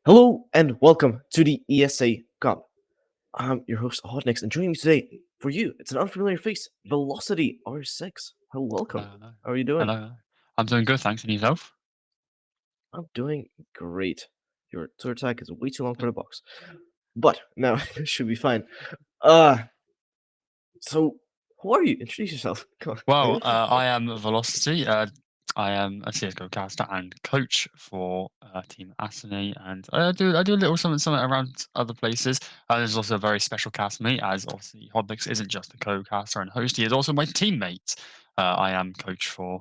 Hello and welcome to the ESA Cup. I'm your host, Hotnix, and joining me today for you, it's an unfamiliar face, Velocity R6. Hello, welcome. Hello, hello. How are you doing? Hello. I'm doing good, thanks. And yourself? I'm doing great. Your tour attack is way too long for Good. the box, but now it should be fine. Uh, so who are you? Introduce yourself. Come Well, on. I am Velocity. I am a CS:GO caster and coach for Team Asini, and I do a little something around other places. There's also a very special cast for me, as obviously Hodnix isn't just a co-caster and host; he is also my teammate. I am coach for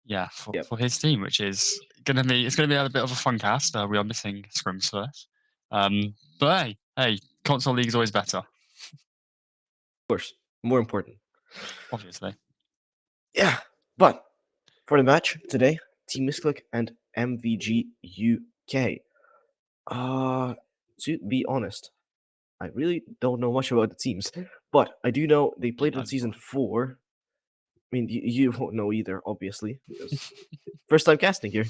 Yep, for his team, which is gonna be a bit of a fun cast. We are missing scrims first, but hey, console league is always better, of course. More important. obviously. Yeah, but for the match today, Team Missclick and MVG UK. Uh, to be honest, I really don't know much about the teams, but I do know they played in Neither season do 4. I mean, you won't know either, obviously, because first time casting here.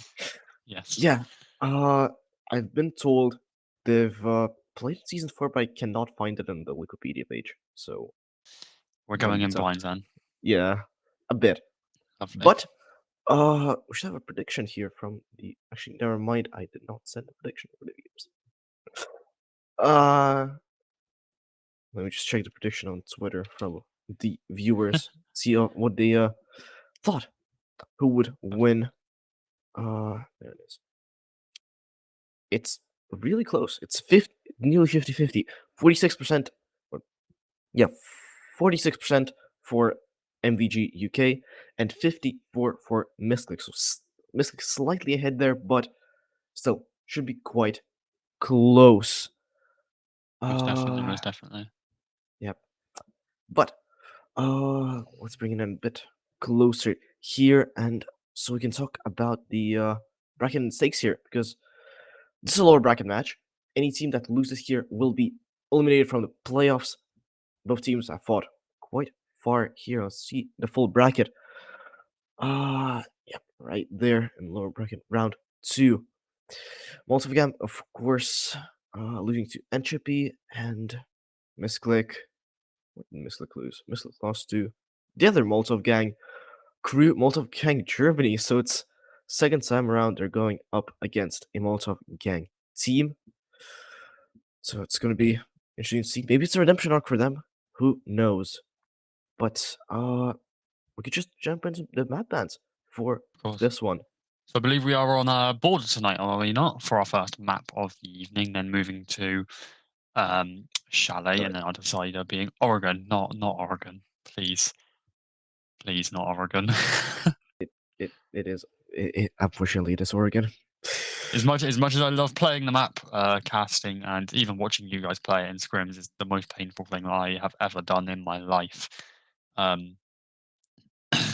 Yes, Yeah, uh, I've been told they've played in season 4, but I cannot find it on the Wikipedia page, so we're might going be in tough. blind then. Yeah, a bit. Lovely. But we should have a prediction here from the. Actually, never mind. I did not send a prediction for the games. Uh, Let me just check the prediction on Twitter from the viewers. See what they thought. Who would win? There it is. It's really close. It's nearly 50-50. 46%. Yeah, 46% for MVG UK and 54 for Missclick. So Missclick slightly ahead there, but still should be quite close. Most definitely, Uh, most definitely. yep. But let's bring it in a bit closer here, and so we can talk about the bracket and stakes here, because this is a lower bracket match. Any team that loses here will be eliminated from the playoffs. Both teams have fought quite far here. Let's see the full bracket. Yep, right there in lower bracket, round 2. Molotov, of course, losing to Entropy and Misclick. What did Missclick lose? Missclick lost to the other Molotov gang, Crew Molotov Gang Germany. So it's second time around they're going up against a Molotov Gang team. So it's going to be interesting to see. Maybe it's a redemption arc for them. Who knows? But we could just jump into the map bans for Of course. this one. So I believe we are on a border tonight, are we not? For our first map of the evening, then moving to Chalet, Got and it. then our decider being Oregon, not Oregon. Please, please, not Oregon. It is. Unfortunately, it is Oregon. as much as I love playing the map, casting, and even watching you guys play it in scrims is the most painful thing I have ever done in my life. Um,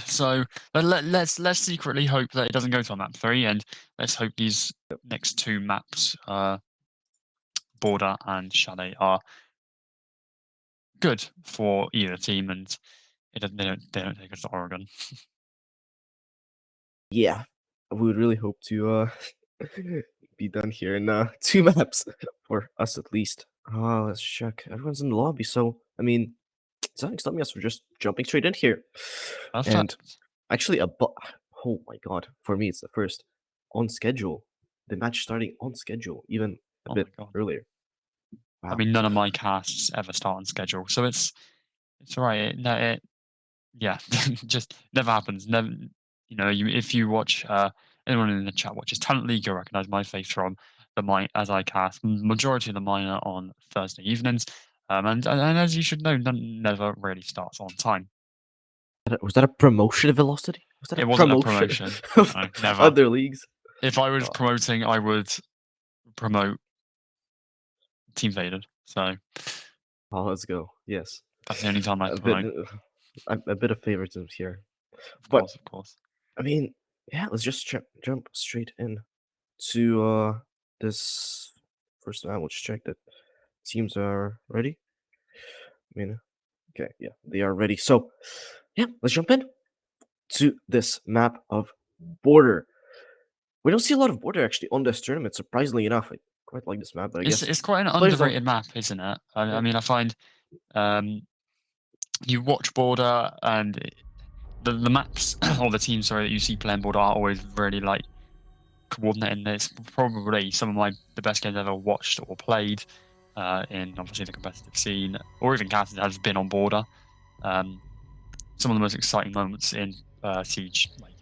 so let's secretly hope that it doesn't go to a map 3, and let's hope these next two maps, Border and Chalet, are good for either team, and they don't take us to Oregon. Yeah, we would really hope to be done here in 2 maps for us at least. Let's check. Everyone's in the lobby, so I mean, it's not stopping us from just jumping straight in here. And Perfect. actually, oh my god, for me, it's the first on schedule. The match starting on schedule, even a Oh my bit god. earlier. I Wow. mean, none of my casts ever start on schedule, so it's all right. Yeah, just never happens. Never, if you watch anyone in the chat watches Talent League, you'll recognize my face from the mine as I cast majority of the minor on Thursday evenings. And as you should know, none never really starts on time. Was that a promotion of Velocity? Was that a It wasn't a promotion promotion. of No, never. other leagues? If I was Oh, promoting, I would promote Team Faded. So let's go. Yes. that's the only time I A bit, promote. a bit of favoritism here. Of But course, of course. I mean, yeah, let's just jump straight in to this first round. We'll just check that teams are ready. I mean, okay, yeah, they are ready. So, yeah, let's jump in to this map of Border. We don't see a lot of border actually on this tournament, surprisingly enough. I quite like this map, but I guess It's quite an players don't. underrated map, isn't it? I Yeah. mean, I find um, you watch border and the maps or the teams, sorry, that you see playing border are always really like coordinating. It's probably some of the best games I've ever watched or played in obviously the competitive scene, or even casted has been on border. Um, some of the most exciting moments in Siege like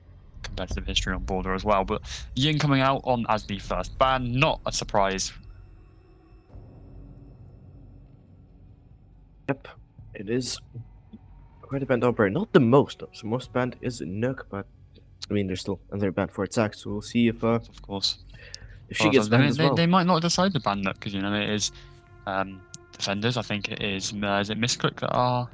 competitive history on border as well. But Ying coming out on as the first ban, not a surprise. Yep, it is quite a banned operator. Not the most though. So most banned is Nook, but I mean there's still another banned for attack. So we'll see Of course. if she Well, gets banned as well. they might not decide to ban that because it is defenders. I think it is it Missclick that are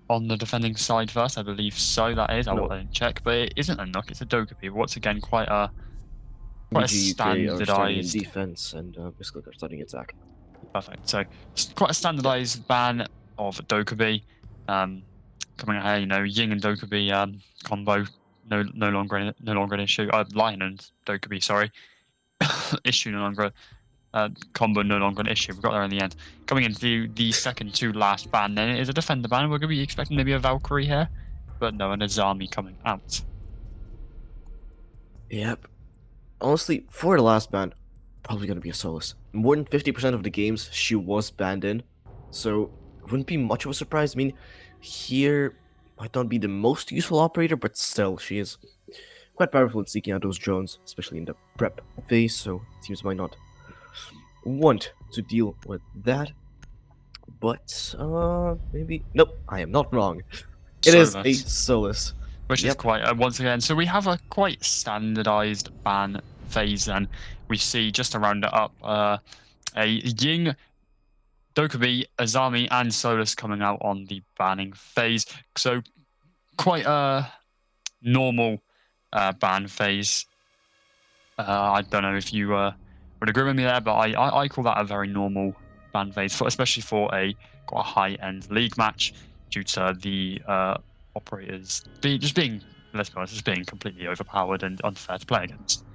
on the defending side first. I believe so. That is. I No, didn't check, but it isn't a Nook. It's a Dokupi. Once again, quite a BG UK are starting in standardized. defense and Missclick are starting attack. Perfect. So quite a standardized ban of Dokubi. Coming out here, Ying and Dokubi combo no longer an issue. Lion and Dokubi, sorry, issue no longer. Combo no longer an issue. We got there in the end. Coming into the second to last ban, then it is a defender ban. We're going to be expecting maybe a Valkyrie here, but no, an Azami coming out. Yep. Honestly, for the last ban, probably gonna be a Solus. More than 50% of the games she was banned in, so it wouldn't be much of a surprise. I mean, here might not be the most useful operator, but still, she is quite powerful at seeking out those drones, especially in the prep phase, so teams might not want to deal with that. But, maybe... Nope, I am not wrong. It is a Solus. Which is quite, once again, so we have a quite standardized ban phase, and we see, just to round it up, a Ying, Dokubi, Azami, and Solus coming out on the banning phase. So quite a normal ban phase. I don't know if you would agree with me there, but I call that a very normal ban phase, especially for quite a high-end league match, due to the operators let's be honest, just being completely overpowered and unfair to play against.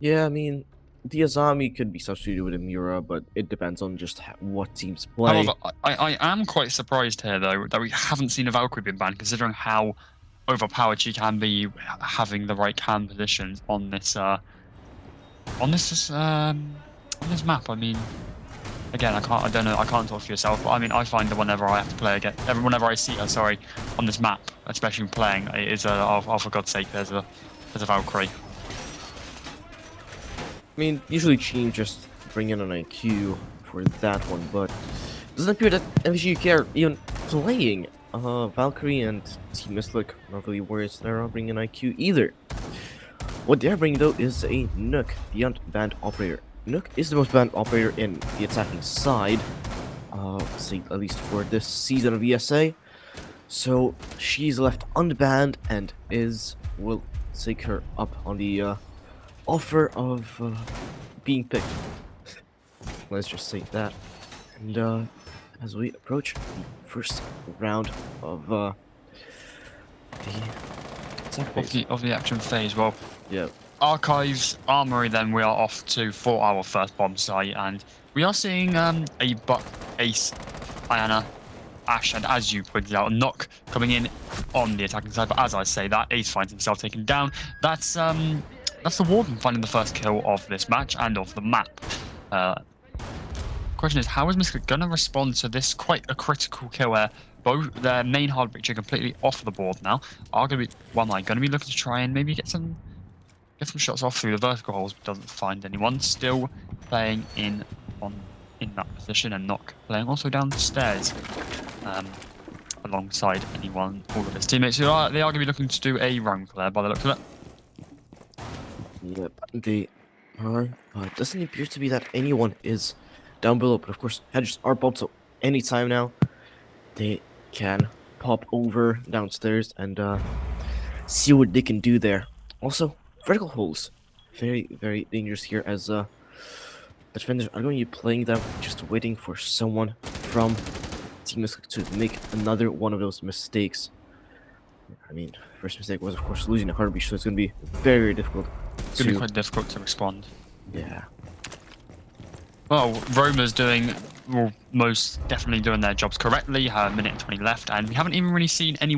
Yeah, I mean, the Azami could be substituted with a Mura, but it depends on just what teams play. However, I am quite surprised here, though, that we haven't seen a Valkyrie being banned, considering how overpowered she can be, having the right cam positions on this map. I mean, again, I don't know, I can't talk for yourself, but I mean, I find that whenever I have to play again, whenever I see her, sorry, on this map, especially playing, it is oh, for God's sake, there's a Valkyrie. I mean, usually teams just bring in an IQ for that one, but it doesn't appear that MVG are even playing Valkyrie and Team Missclick, not really worries they're not bringing an IQ either. What they're bringing though is a Nook, the unbanned operator. Nook is the most banned operator in the attacking side, say at least for this season of ESA. So she's left unbanned and will take her up on the offer of being picked. Let's just say that. And as we approach the first round of the attack phase. Of the action phase, well, Yeah. Archives, Armory, then we are off for our first bomb site, and we are seeing a Buck, Ace, Ayana, Ash, and as you pointed out, Nock coming in on the attacking side. But as I say that, Ace finds himself taken down. That's the Warden finding the first kill of this match and of the map. Question is, how is Missclick going to respond to this quite a critical kill where both their main hard breach are completely off the board now? Are going to be going to be looking to try and maybe get some shots off through the vertical holes, but doesn't find anyone. Still playing in that position, and Nock playing also down the stairs, alongside all of his teammates who they are going to be looking to do a roam clear by the looks of it. Yep, they are. It doesn't appear to be that anyone is down below, but of course, hedges are popped, so anytime now, they can pop over downstairs and see what they can do there. Also, vertical holes, very, very dangerous here, as the defenders are going to be playing them, just waiting for someone from Team Missclick to make another one of those mistakes. I mean, first mistake was, of course, losing a heartbeat, so it's going to be very, very difficult It's going to be quite difficult to respond. Yeah. Well, Roma's doing, well, most definitely doing their jobs correctly. A minute and 20 left, and we haven't even really seen any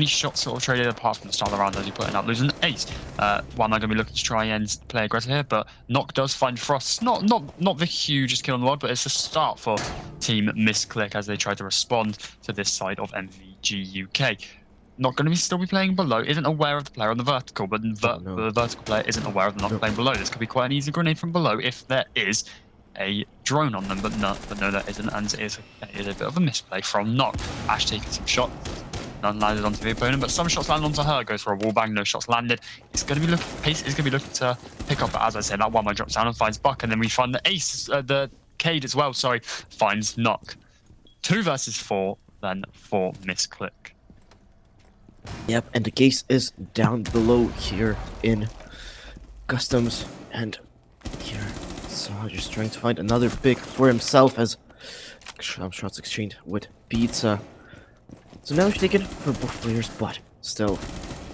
shots sort of traded apart from the start of the round as he put it up, losing an ace. Why am I going to be looking to try and play aggressive here? But Nock does find Frost. Not the hugest kill in the world, but it's a start for Team Missclick as they try to respond to this side of MVG UK. Not going to still be playing below, isn't aware of the player on the vertical, but the vertical player isn't aware of the Nock playing below. This could be quite an easy grenade from below if there is a drone on them, but no, there isn't, and it is a bit of a misplay from Nock. Ash taking some shots, none landed onto the opponent, but some shots landed onto her, goes for a wallbang, no shots landed. It's going to be Pace is going to be looking to pick up, but as I said, that one man drops down and finds Buck, and then we find the Ace, the Cade as well, sorry, finds Nock. 2 versus 4, then for Missclick. Yep, and the case is down below here in Customs, and here so just trying to find another pick for himself as shots exchanged with Pizza. So now he's taken for both players, but still,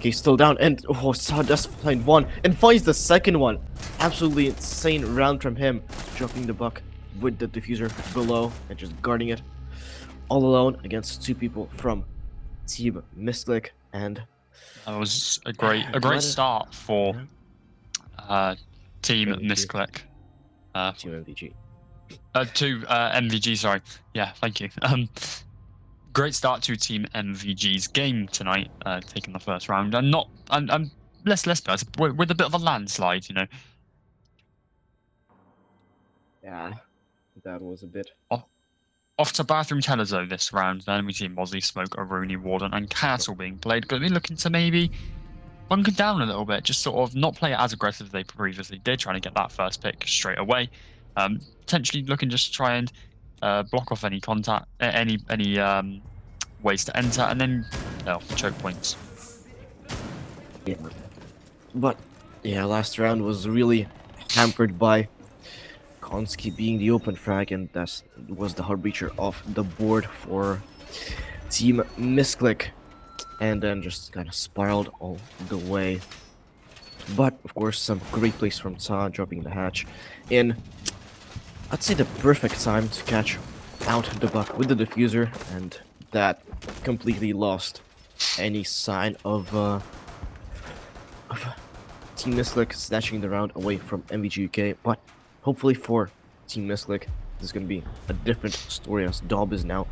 case still down, and Saw does find one and finds the second one. Absolutely insane round from him, dropping the buck with the diffuser below and just guarding it all alone against 2 people from Team Missclick. And that was a great start for Team Missclick. Team MVG. To MVG, sorry. Yeah, thank you. Great start to Team MVG's game tonight, taking the first round, and less bad with a bit of a landslide, you know. Yeah, that was a bit. Off to Bathroom Tellers though this round. Then we see Mozzie, Smoke, Aruni, Warden, and Castle being played. Going to be looking to maybe bunker down a little bit, just sort of not play it as aggressive as they previously did, trying to get that first pick straight away. Potentially looking just to try and block off any contact, any ways to enter, and then choke points. Yeah, but yeah, last round was really hampered by Konski being the open frag, and that was the heartbreacher off the board for Team Missclick, and then just kind of spiraled all the way. But of course, some great plays from Ta, dropping the hatch in, I'd say, the perfect time to catch out the buck with the diffuser, and that completely lost any sign of Team Missclick snatching the round away from MVG UK. But hopefully for Team Missclick, this is going to be a different story as Dob is now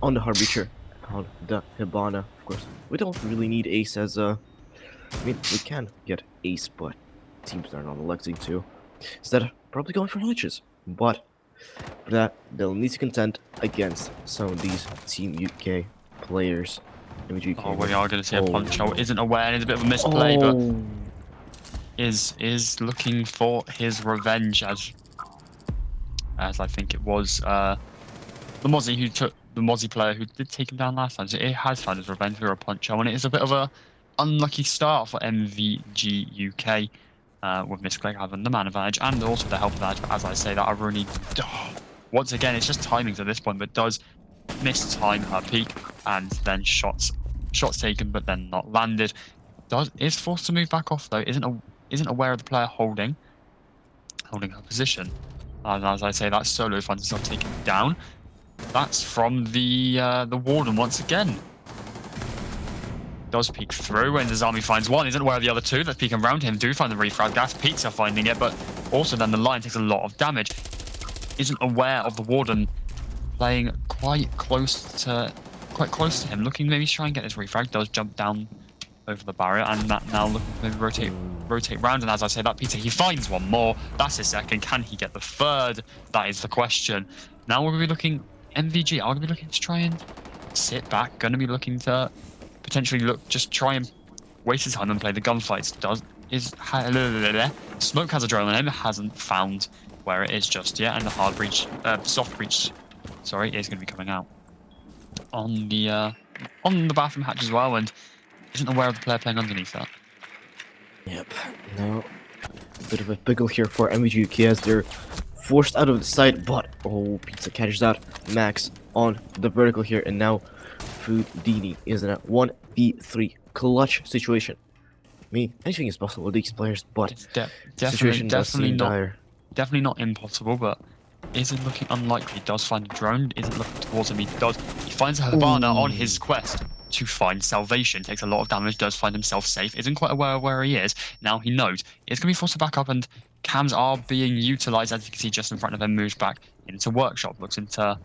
on the Heartbreacher, on the Hibana. Of course, we don't really need Ace as I mean, we can get Ace, but teams are not electing to. Instead of probably going for Hitches. But for that, they'll need to contend against some of these Team UK players. Oh, we are going to see a Poncho. Isn't aware, it's a bit of a misplay, but is looking for his revenge as I think it was the Mozzie player who did take him down last time. So it has found his revenge for a Poncho, and it is a bit of a unlucky start for MVG UK with Missclick having the man advantage and also the health advantage. But as I say, that I really once again it's just timings at this point, but does miss time her peak, and then shots taken but then not landed. Is forced to move back off though. Isn't aware of the player holding her position. And as I say, that solo finds himself taken down. That's from the Warden once again. Does peek through, and his army finds one. Isn't aware of the other 2 that peeking around him. Do find the refrag gas. Pizza finding it, but also then the line takes a lot of damage. Isn't aware of the Warden playing quite close to him. Looking maybe to try and get this refrag. Does jump down over the barrier, and that now looking to maybe rotate round. And as I say, that Pizza, he finds one more. That's his second. Can he get the third? That is the question. Now we're going to be looking, MVG are going to be looking to try and sit back. Going to be looking to potentially just try and waste his time and play the gunfights. Smoke has a drone on him, hasn't found where it is just yet, and the soft breach, sorry, is going to be coming out on the bathroom hatch as well, and isn't aware of the player playing underneath that. Yep, now a bit of a pickle here for MVG UK as they're forced out of the site, but Pizza catches that Max on the vertical here, and now Foodini is in a 1v3 clutch situation. I mean, anything is possible with these players, but It's the situation does seem dire. definitely not impossible, but isn't looking unlikely. Does find a drone, isn't looking towards him. He finds a Havana on his quest to find salvation. Takes a lot of damage, does find himself safe, isn't quite aware of where he is. Now he knows. He's going to be forced to back up, and cams are being utilized, as you can see just in front of him. Moves back into workshop, looks into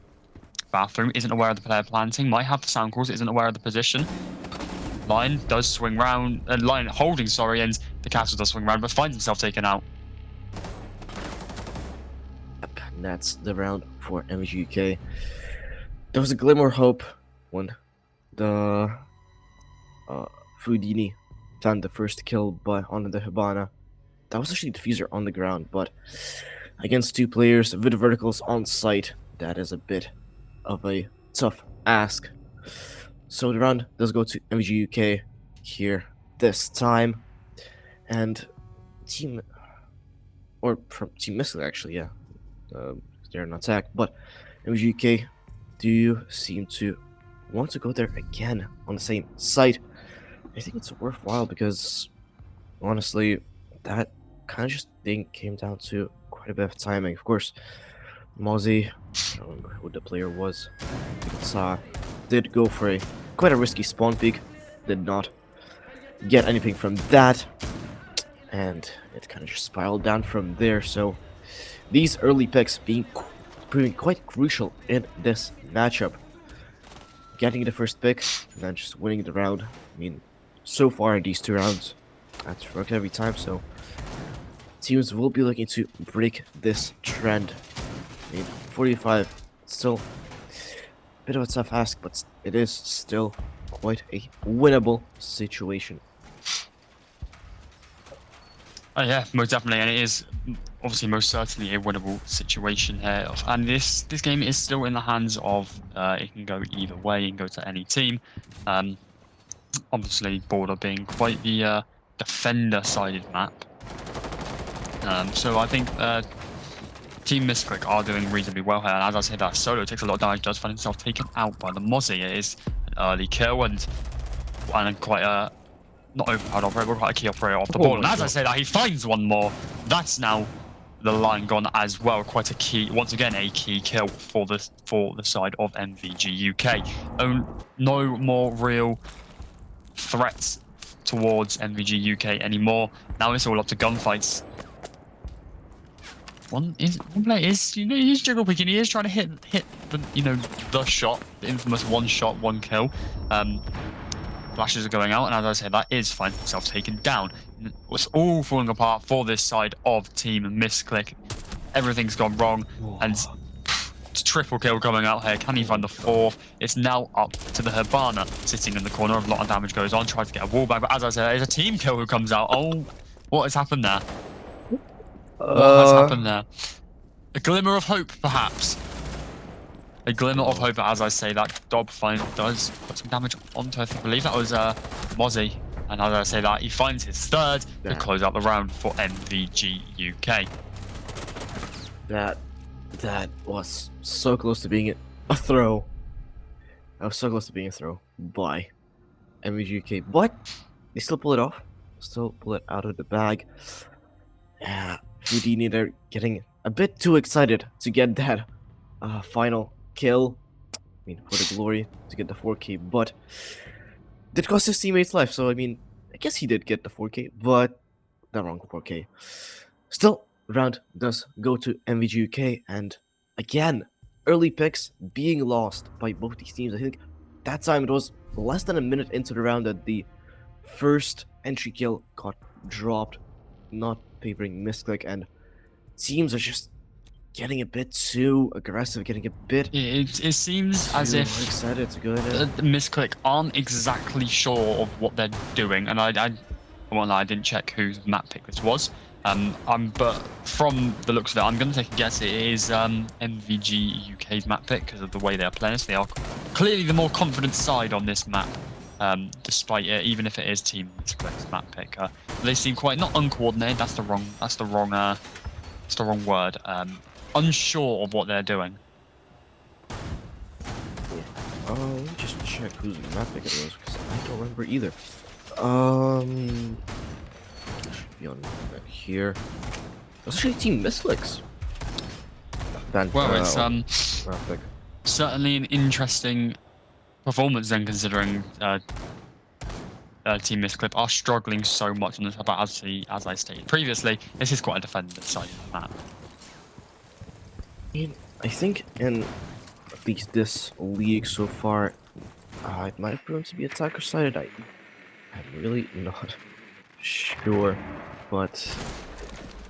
bathroom, isn't aware of the player planting, might have the sound calls, isn't aware of the position. Line does swing round, line holding, sorry, and the castle does swing round, but finds himself taken out. And that's the round for MVG UK. There was a glimmer of hope when the Foodini found the first kill on the Habana. That was actually diffuser on the ground, but against two players with verticals on site, that is a bit of a tough ask. So the round does go to MVG UK here this time, and from Team Missclick actually, yeah, they're in attack, but MVG UK do seem to want to go there again on the same site. I think it's worthwhile because honestly, that kind of just thing came down to quite a bit of timing. Of course, Mozzie, I don't remember who the player was, did go for quite a risky spawn peek, did not get anything from that, and it kind of just spiraled down from there. So these early picks proving quite crucial in this matchup. Getting the first pick and then just winning the round. I mean, so far in these two rounds, that's worked every time, so teams will be looking to break this trend. I mean, 45, still a bit of a tough ask, but it is still quite a winnable situation. Oh yeah, most definitely, and it is obviously most certainly a winnable situation here. And this game is still in the hands of, it can go either way, it can go to any team. Obviously, Border being quite the defender-sided map. So I think Team Missclick are doing reasonably well here. And as I said, that Solo takes a lot of damage, does find himself taken out by the Mozzie. It is an early kill and quite a, not overpowered operator, but quite a key operator off the ball. And as I say that, he finds one more. That's now the line gone as well. Quite a key, once again, a key kill for the side of MVG UK. No more real threats towards MVG UK anymore. Now it's all up to gunfights. One player is, he's jiggle picking. He is trying to hit the, the shot, the infamous one shot, one kill. Flashes are going out, and as I said, that is finding himself taken down. It's all falling apart for this side of Team Missclick. Everything's gone wrong, and triple kill coming out here. Can he find the fourth? It's now up to the Habana, sitting in the corner. A lot of damage goes on, tries to get a wall back, but as I said, it's a team kill who comes out. Oh, what has happened there? What has happened there? A glimmer of hope, perhaps. A glimmer of hope, as I say, that Dob does put some damage onto, I believe that was Mozzie. And as I say that, he finds his third to close out the round for MVG UK. That was so close to being a throw. That was so close to being a throw by MVG UK. But they still pull it off. Still pull it out of the bag. Yeah, Houdini, they're getting a bit too excited to get that final kill. I mean, for the glory to get the 4K, but did cost his teammates life. So I mean, I guess he did get the 4K, but the wrong 4K. Still, round does go to MVG UK, and again, early picks being lost by both these teams. I think that time it was less than a minute into the round that the first entry kill got dropped, not favoring Missclick, and teams are just getting a bit too aggressive, getting a bit. It seems as if excited to go in. Missclick aren't exactly sure of what they're doing, and I didn't check whose map pick this was. But from the looks of it, I'm going to take a guess it is MVG UK's map pick because of the way they are playing. So they are clearly the more confident side on this map, despite it, even if it is Team Missclick's map pick. They seem quite not uncoordinated. That's the wrong word. Unsure of what they're doing. Let me just check whose map pick it was because I don't remember either. Should be on here. It was actually Team Missclick's. Well, it's map pick. certainly an interesting performance then, considering Team Missclick are struggling so much on this map. As I stated previously, this is quite a defender-sided map. I think in at least this league so far, it might have proven to be attacker-sided. I'm really not sure, but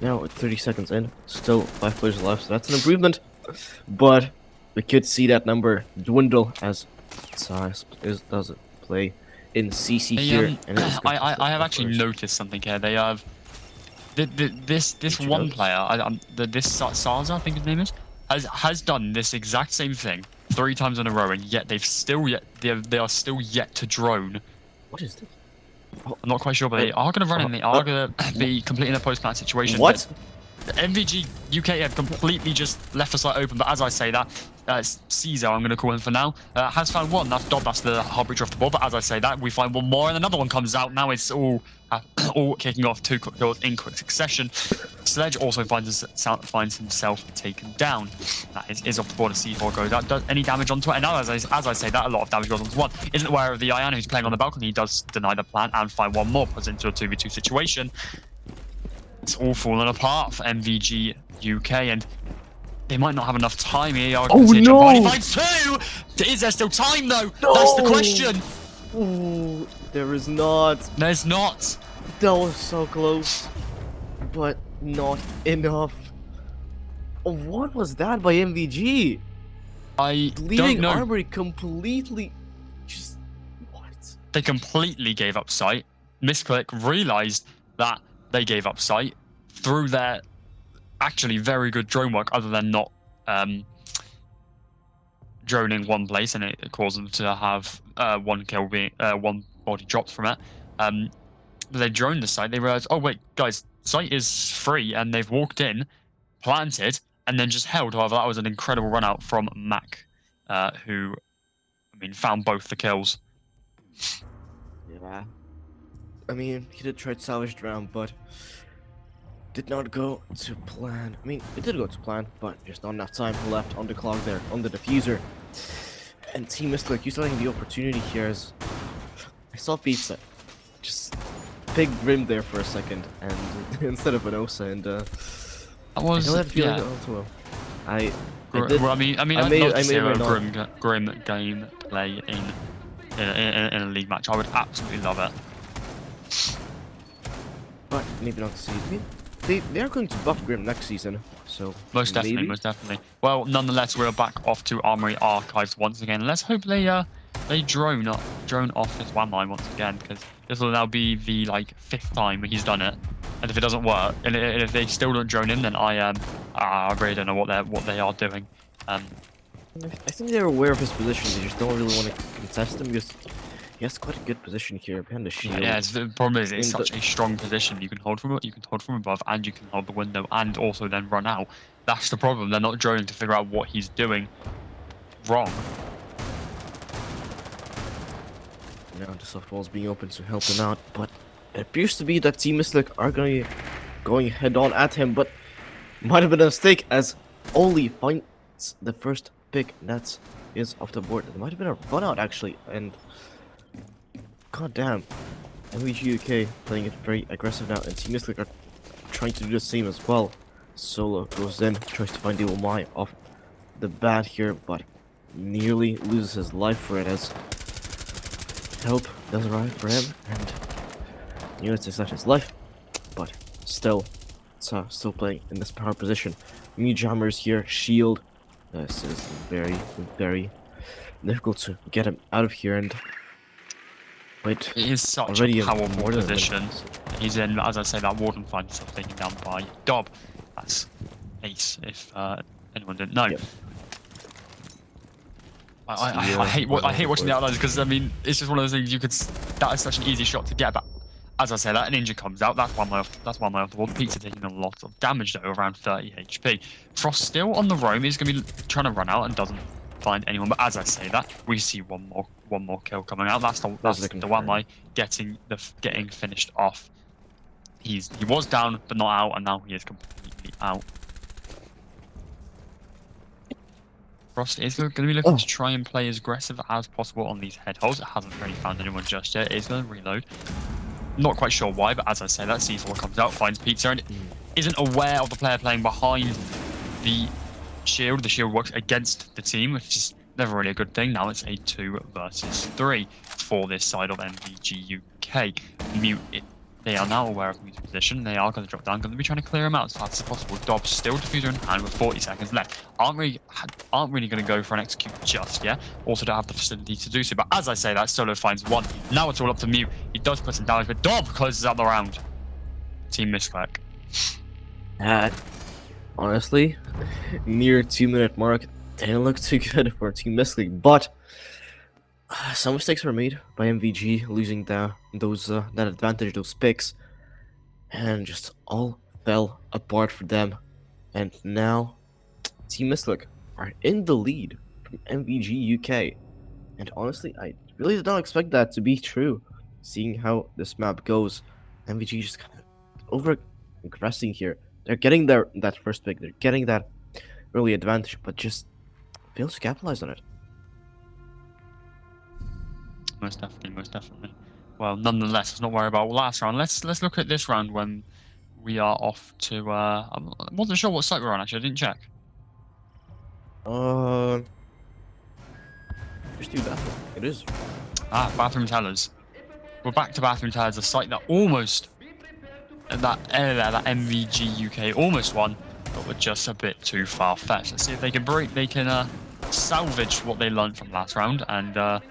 now with 30 seconds in, still 5 players left, so that's an improvement. But we could see that number dwindle as doesn't play in CC here. And I have actually noticed something here. They have this one player, this Sarza, I think his name is, has done this exact same thing 3 times in a row, and yet they are still yet to drone. What is this? I'm not quite sure, but they are going to run and they are going to be completing a post-match situation. What? MVG UK have completely just left the site open, but as I say that, Caesar, I'm going to call him for now, has found one. That's Dob, that's the harbinger of the ball, but as I say that, we find one more, and another one comes out. Now it's all kicking off 2 quick kills in quick succession. Sledge also finds himself taken down. That is off the board as C4 goes out. Does any damage onto it? And now, as I say that, a lot of damage goes onto one. Isn't aware of the Ian who's playing on the balcony. He does deny the plan and find one more, puts into a 2v2 situation. It's all falling apart for MVG UK, and they might not have enough time here. Oh no! But he finds 2! Is there still time though? No! That's the question! Ooh, there is not. There's not. That was so close, but not enough. What was that by MVG? I Leaving don't know. Armory completely. Just what? They completely gave up sight. Missclick realized that they gave up sight through their actually very good drone work, other than not droning one place, and it caused them to have one kill being one body dropped from it. They droned the site. They realized, oh wait, guys, site is free, and they've walked in, planted, and then just held. However, that was an incredible run out from Mac, who, I mean, found both the kills. Yeah. I mean, he did try to salvage the round, but did not go to plan. I mean, it did go to plan, but just not enough time left on the clock there, on the diffuser. And Team Missclick utilizing the opportunity here as I saw pizza. Just big rim there for a second, and instead of an OSA, and that was, I know that feeling well. I did, well, I mean, I'd love to see a grim gameplay in a league match. I would absolutely love it. But maybe not this season. I mean, they are going to buff Grim next season, so most definitely. Well, nonetheless, we're back off to Armory Archives once again. Let's hope they drone off his one line once again, because this will now be the 5th time he's done it. And if it doesn't work, and if they still don't drone in, then I really don't know what they are doing. I think they're aware of his position. They just don't really want to contest him because he has quite a good position here behind the shield. Yeah, the problem is it's such a strong position. You can hold from above, and you can hold the window, and also then run out. That's the problem. They're not droning to figure out what he's doing wrong. Now the soft wall's being open to help him out, but it appears to be that Team Missclick are going head on at him, but might have been a mistake as Oli finds the first pick that is off the board. It might have been a run out actually, and god damn, MVG UK playing it very aggressive now, and Team Missclick are trying to do the same as well. Solo goes in, tries to find the Omai off the bat here, but nearly loses his life for it as help does arrive for him, and nearly takes out his life, but still playing in this power position. New jammers here, shield. This is very, very difficult to get him out of here, and wait, it is such a powerful position. He's in, as I say, that Warden finds himself taken down by Dob. That's ace, if anyone didn't know. Yep. I hate watching the outlines, because I mean it's just one of those things that is such an easy shot to get. But as I say, that ninja comes out. That's one way off the board. Pizza taking a lot of damage though, around 30 HP. Frost still on the roam. He's going to be trying to run out and doesn't find anyone. But as I say that, we see one more kill coming out. That's the one by getting finished off. He was down but not out, and now he is completely out. Frost is going to be looking to try and play as aggressive as possible on these head holes. It hasn't really found anyone just yet. It is going to reload. Not quite sure why, but as I say that, sees what comes out, finds Pizza, and isn't aware of the player playing behind the shield. The shield works against the team, which is never really a good thing. Now it's a 2 versus 3 for this side of MVG UK. Mute it. They are now aware of Mute's position. They are going to drop down, going to be trying to clear him out as fast as possible. Dobbs still diffuser in hand with 40 seconds left. Aren't really going to go for an execute just yet. Also don't have the facility to do so. But as I say that, Solo finds one. Now it's all up to Mute. He does put some damage, but Dobbs closes out the round. Team Missclick. Honestly, near 2-minute mark, didn't look too good for Team Missclick, but some mistakes were made by MVG, losing that advantage, those picks, and just all fell apart for them. And now, Team Missclick are in the lead from MVG UK. And honestly, I really did not expect that to be true, seeing how this map goes. MVG just kind of over-aggressing here. They're getting that first pick, they're getting that early advantage, but just fails to capitalize on it. Most definitely. Well, nonetheless, let's not worry about last round. Let's look at this round when we are off to. I wasn't sure what site we're on actually. I didn't check. Just do that. It is. Bathroom Tellers. We're back to Bathroom Tellers, a site that almost that MVG UK almost won, but we're just a bit too far fetched. Let's see if they can salvage what they learned from last round and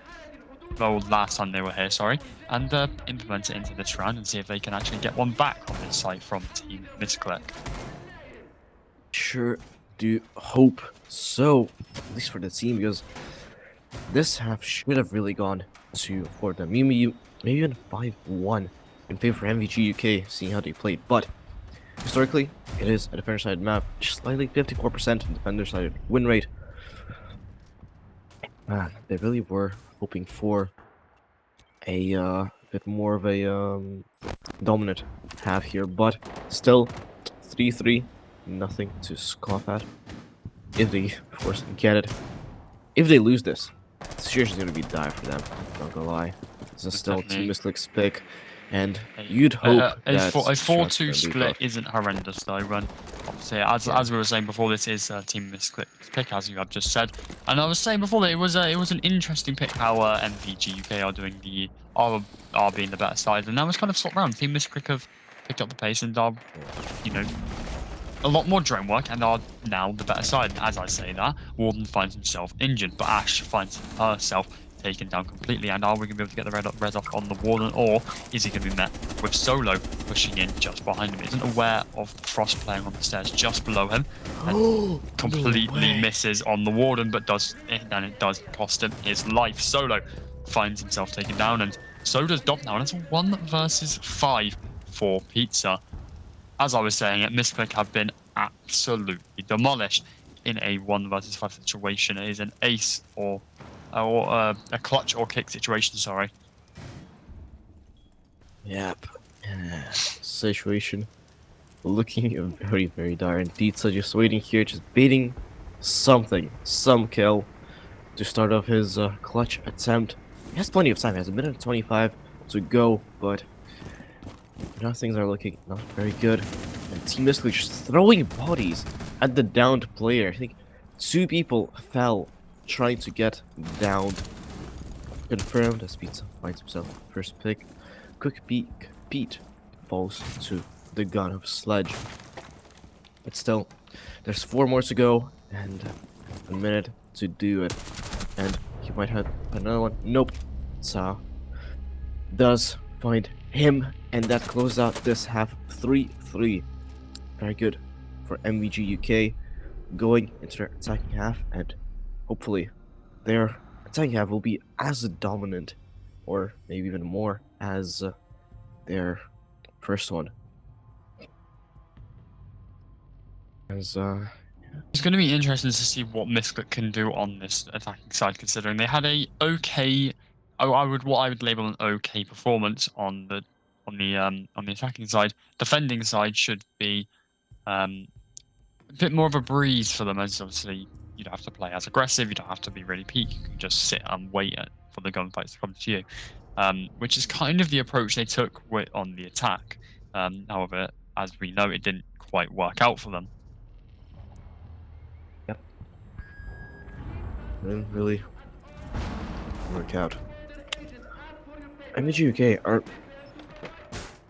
well, last time they were here, sorry, and implement it into this round and see if they can actually get one back on this site from Team Missclick. Sure do hope so, at least for the team, because this half should have really gone for them. Maybe even 5-1 in favor of MVG UK, seeing how they played. But historically, it is a defender-sided map, just slightly 54% defender-sided win rate. They really were hoping for a bit more of a dominant half here, but still 3-3, nothing to scoff at. If they, of course, get it. If they lose this, it's seriously going to be dire for them, not gonna lie. This is still Team Missclick's pick, and you'd hope a that 4-2 split isn't horrendous though. When obviously, as we were saying before, this is Team Missclick's pick, as you have just said. And I was saying before that it was an interesting pick how MVG UK are being the better side, and now it's kind of swapped around. Team Missclick have picked up the pace and are, a lot more drone work and are now the better side. And as I say that, Warden finds himself injured, but Ash finds herself taken down completely. And are we going to be able to get the res off on the Warden, or is he going to be met with Solo pushing in just behind him? He isn't aware of Frost playing on the stairs just below him, and completely misses on the Warden, but it does cost him his life. Solo finds himself taken down, and so does Dob now, and it's a 1 versus 5 for Pizza. As I was saying, Missclick have been absolutely demolished in a 1 versus 5 situation. It is an ace or a clutch or kick situation, sorry. Yep. Situation looking very, very dire. And Pizza just waiting here, just baiting some kill to start off his clutch attempt. He has plenty of time. He has a minute and 25 to go, but now things are looking not very good. And Team Missclick just throwing bodies at the downed player. I think 2 people fell trying to get downed. Confirmed as Pizza finds himself first pick. Quick peek, Pete falls to the gun of Sledge. But still, there's 4 more to go and a minute to do it. And he might have another one. Nope. So does find him, and that closes out this half 3-3. Very good for MVG UK going into their attacking half, and hopefully their attacking half will be as dominant, or maybe even more, as their first one. As It's going to be interesting to see what Missclick can do on this attacking side, considering they had a okay, what I would label an okay performance on the attacking side. Defending side should be um, a bit more of a breeze for them, as obviously you don't have to play as aggressive, you don't have to be really peak, you can just sit and wait for the gunfights to come to you, which is kind of the approach they took on the attack. However, as we know, it didn't quite work out for them. Yep. Didn't really work out. MVG UK are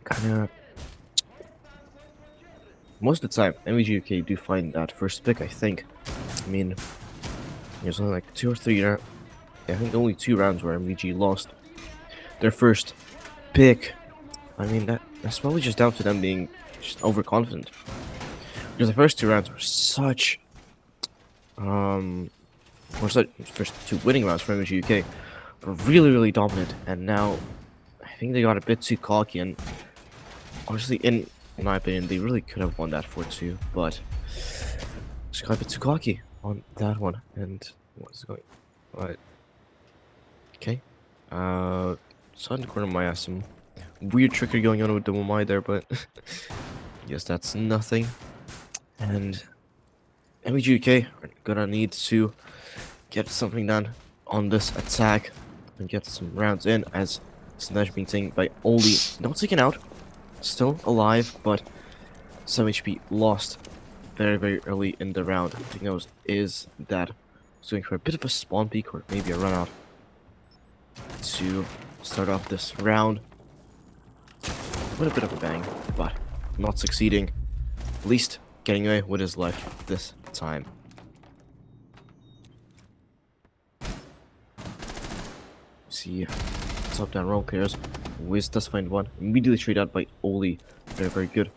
kind of most of the time. MVG UK do find that first pick. I think. I mean, there's only like 2 or 3. Yeah, I think only 2 rounds where MVG lost their first pick. I mean that's probably just down to them being just overconfident. Because the first 2 rounds were such first 2 winning rounds for MVG UK were really dominant, and now I think they got a bit too cocky, and honestly, in my opinion, they really could have won that 4-2, but just got a bit too cocky on that one. And what's going? Alright. Okay. So in the corner of my ass, some weird trickery going on with the Womai there, but I guess that's nothing. And MVG UK are gonna need to get something done on this attack and get some rounds in, as Smash being taken by Oli. Not taken out, still alive, but some HP lost very early in the round. I think that is that he's going for a bit of a spawn peek or maybe a run out to start off this round with a bit of a bang, but not succeeding, at least getting away with his life this time. See, top down roll players. Wiz does find one, immediately traded out by Oli. Very good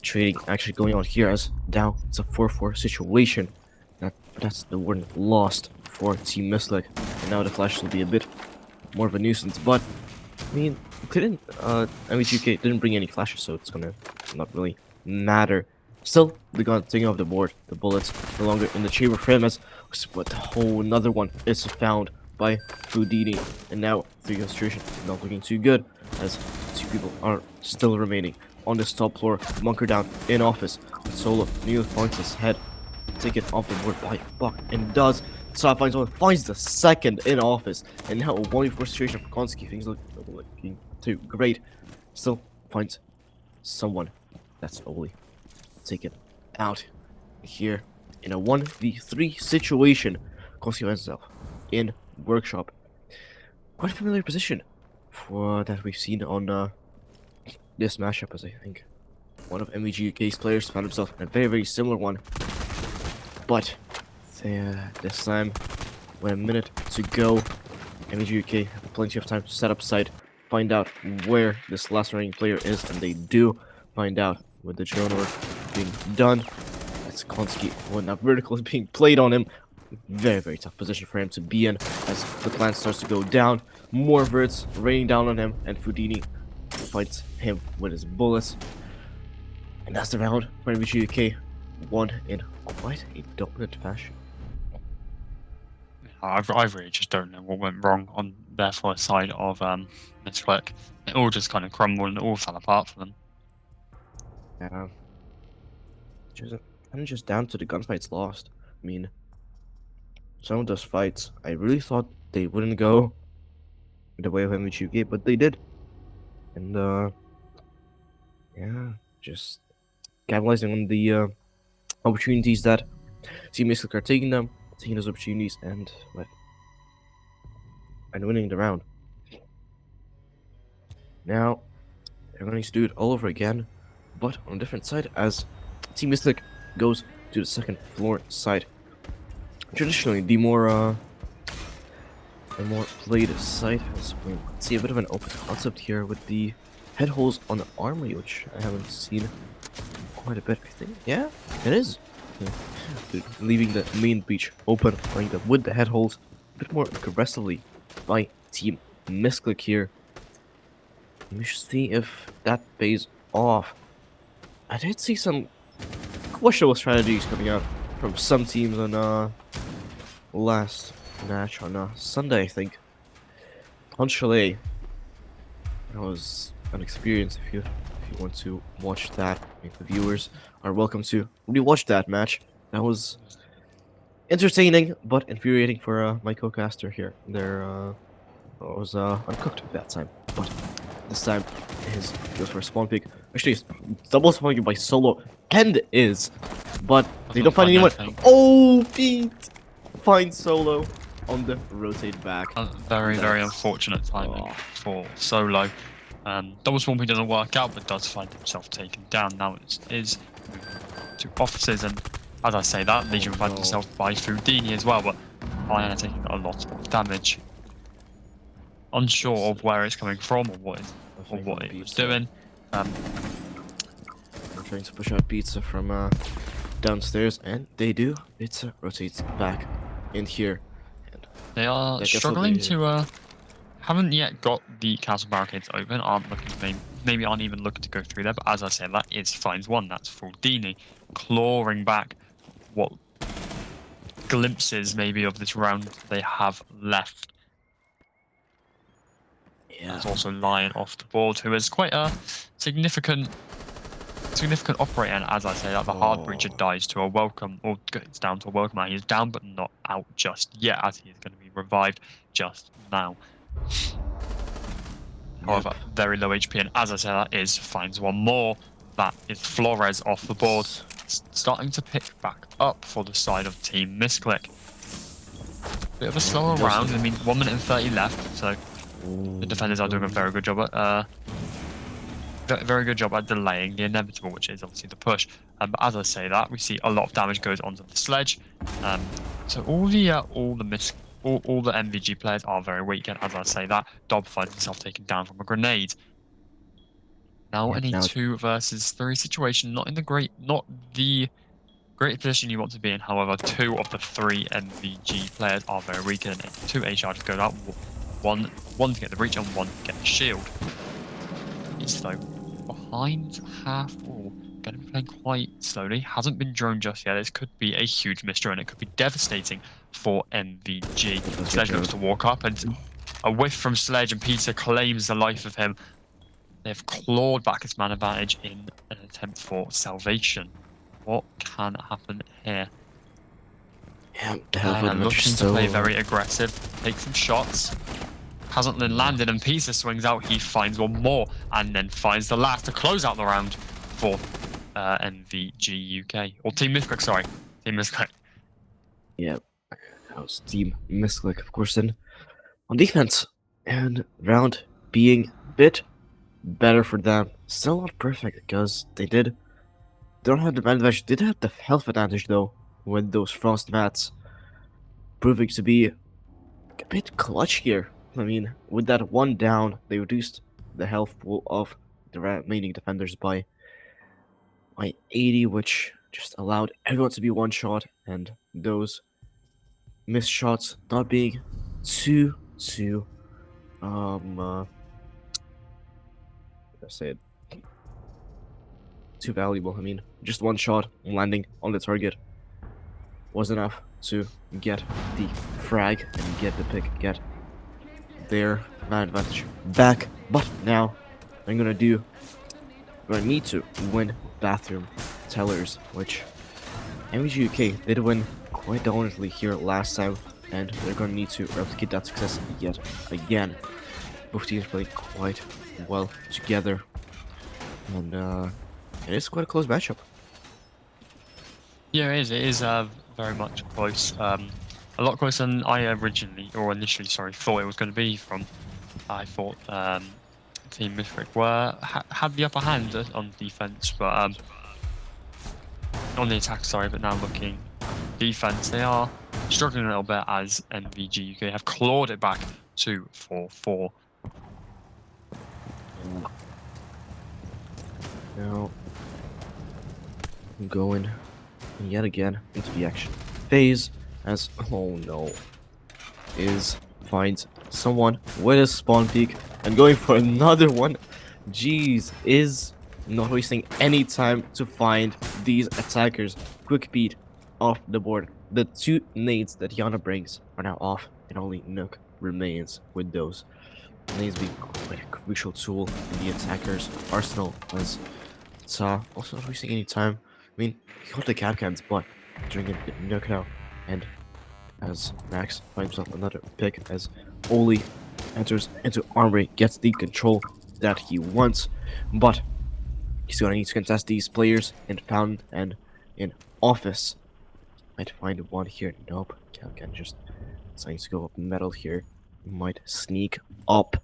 trading actually going on here, as now it's a 4-4 situation. That's the one lost for Team Missclick, and now the flash will be a bit more of a nuisance. But I mean, MVG didn't bring any flashes, so it's gonna not really matter. Still, they got taking off the board. The bullets no longer in the chamber frame, as but another one is found by Fudini, and now the situation not looking too good, as 2 people are still remaining on this top floor. Bunker down in office. Solo nearly finds his head taken off the board by Buck, and does. So finds the second in office, and now a 1v4 situation for Konski. Things looking too great. Still finds someone. That's Oli. Taken out here in a 1v3 situation. Konski finds himself in workshop. Quite a familiar position for that we've seen on this matchup, as I think one of MVG UK's players found himself in a very similar one. But this time, with a minute to go, MVG UK have plenty of time to set up site, find out where this last remaining player is, and they do find out with the drone work being done. That's Konski when that vertical is being played on him. Very tough position for him to be in, as the plan starts to go down. More verts raining down on him, and Fudini fights him with his bullets. And that's the round for MVG UK, won in quite a dominant fashion. I really just don't know what went wrong on their side of Missclick. It all just kind of crumbled and it all fell apart for them. Yeah, kind of just down to the gunfights lost. I mean, some of those fights, I really thought they wouldn't go the way of MVG UK, but they did. And yeah, just capitalizing on the opportunities that Team Missclick are taking those opportunities, and winning the round. Now they're going to do it all over again, but on a different side, as Team Missclick goes to the second floor side. Traditionally, the more played site. As we see a bit of an open concept here with the head holes on the armory, which I haven't seen quite a bit. I think, yeah, it is. Yeah. Leaving the main beach open, playing with the head holes a bit more aggressively by Team Missclick here. We should see if that pays off. I did see some questionable strategies coming out from some teams on last match on Sunday, I think. On Chalet, that was an experience. If you want to watch that, I mean, the viewers are welcome to rewatch that match. That was entertaining but infuriating for my co-caster here. I was uncooked at that time, but this time his goes for a spawn pick. Actually, it's double spawning by solo and is, but they don't find anyone. Oh, Pete finds solo on the rotate back. Very unfortunate timing for solo. Double spawn pick doesn't work out, but does find himself taken down. Now it is to offices, and as I say that, Legion finds himself by Houdini as well, but Iron taking a lot of damage. Unsure of where it's coming from or what it was doing. We're trying to push out Pizza from downstairs, and they do. Pizza rotates back in here. And they are struggling to haven't yet got the castle barricades open. Maybe aren't even looking to go through there. But as I said, that is finds one. That's Houdini clawing back what glimpses maybe of this round they have left. Yeah. There's also Lion off the board, who is quite a significant operator, and as I say that, the hard breacher dies to a welcome, or it's down to a welcome. He is down but not out just yet, as he is going to be revived just now. However, very low HP, and as I say that, finds one more. That is Flores off the board, starting to pick back up for the side of Team Missclick. Bit of a slower round. I mean, 1 minute and 30 left, so the defenders are doing a very good job at delaying the inevitable, which is obviously the push. But as I say that, we see a lot of damage goes onto the sledge. So all the MVG players are very weak, and as I say that, Dob finds himself taken down from a grenade. Now in a 2 versus 3 situation, not the greatest position you want to be in. However, 2 of the 3 MVG players are very weak, and 2 A charges go out. One to get the breach and 1 to get the shield. He's though behind half wall, going to be playing quite slowly. Hasn't been droned just yet. This could be a huge misdrone, and it could be devastating for MVG. Sledge looks to walk up, and a whiff from Sledge, and Peter claims the life of him. They've clawed back its man advantage in an attempt for salvation. What can happen here? Yeah, looking to play very aggressive, take some shots. Hasn't then landed, and Pisa swings out. He finds one more, and then finds the last to close out the round for MVG UK. Or Team Missclick, sorry. Team Missclick. Yeah, that was Team Missclick, of course, then on defense. And round being a bit better for them. Still not perfect, because they don't have the advantage. Did have the health advantage, though, with those frost mats proving to be a bit clutch here. I mean, with that 1 down, they reduced the health pool of the remaining defenders by 80, which just allowed everyone to be one shot, and those missed shots not being too valuable. I mean, just 1 shot landing on the target was enough to get the frag and get the pick, get their man advantage back. But now I'm gonna need to win bathroom tellers, which MVG UK did win quite dominantly here last time, and they're gonna need to replicate that success yet again. Both teams played quite well together, and it is quite a close matchup. Yeah, it is very much close. A lot closer than I initially thought it was going to be. I thought Team Missclick had the upper hand on defense, but on the attack, but now looking defense, they are struggling a little bit as MVG UK have clawed it back to 4-4. Now I'm going yet again into the action phase, as finds someone with a spawn peak and going for another one. Jeez, is not wasting any time to find these attackers. Quick beat off the board. The 2 nades that Yana brings are now off, and only Nook remains with those. Nades being quite a crucial tool in the attackers' arsenal, as also not wasting any time. I mean, he got the cans, but during it Nook now, and as Max finds himself another pick as Oli enters into Armory, gets the control that he wants, but he's gonna need to contest these players in Fountain and in Office. Might find one here. Nope. Can just deciding to go up metal here. Might sneak up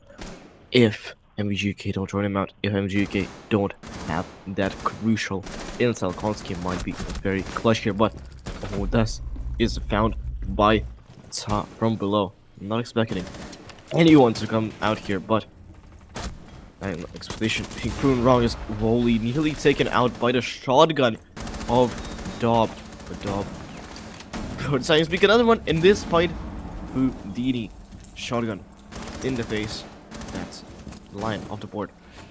if MVGK don't join him out. If MVGK don't have that crucial intel, Konski might be very clutch here, but this is found by top from below. I'm not expecting anyone to come out here, but expectation being proven wrong is Wooly nearly taken out by the shotgun of Dob. But Dob deciding to speak another one in this fight. Fudini shotgun in the face. That's the line off the board.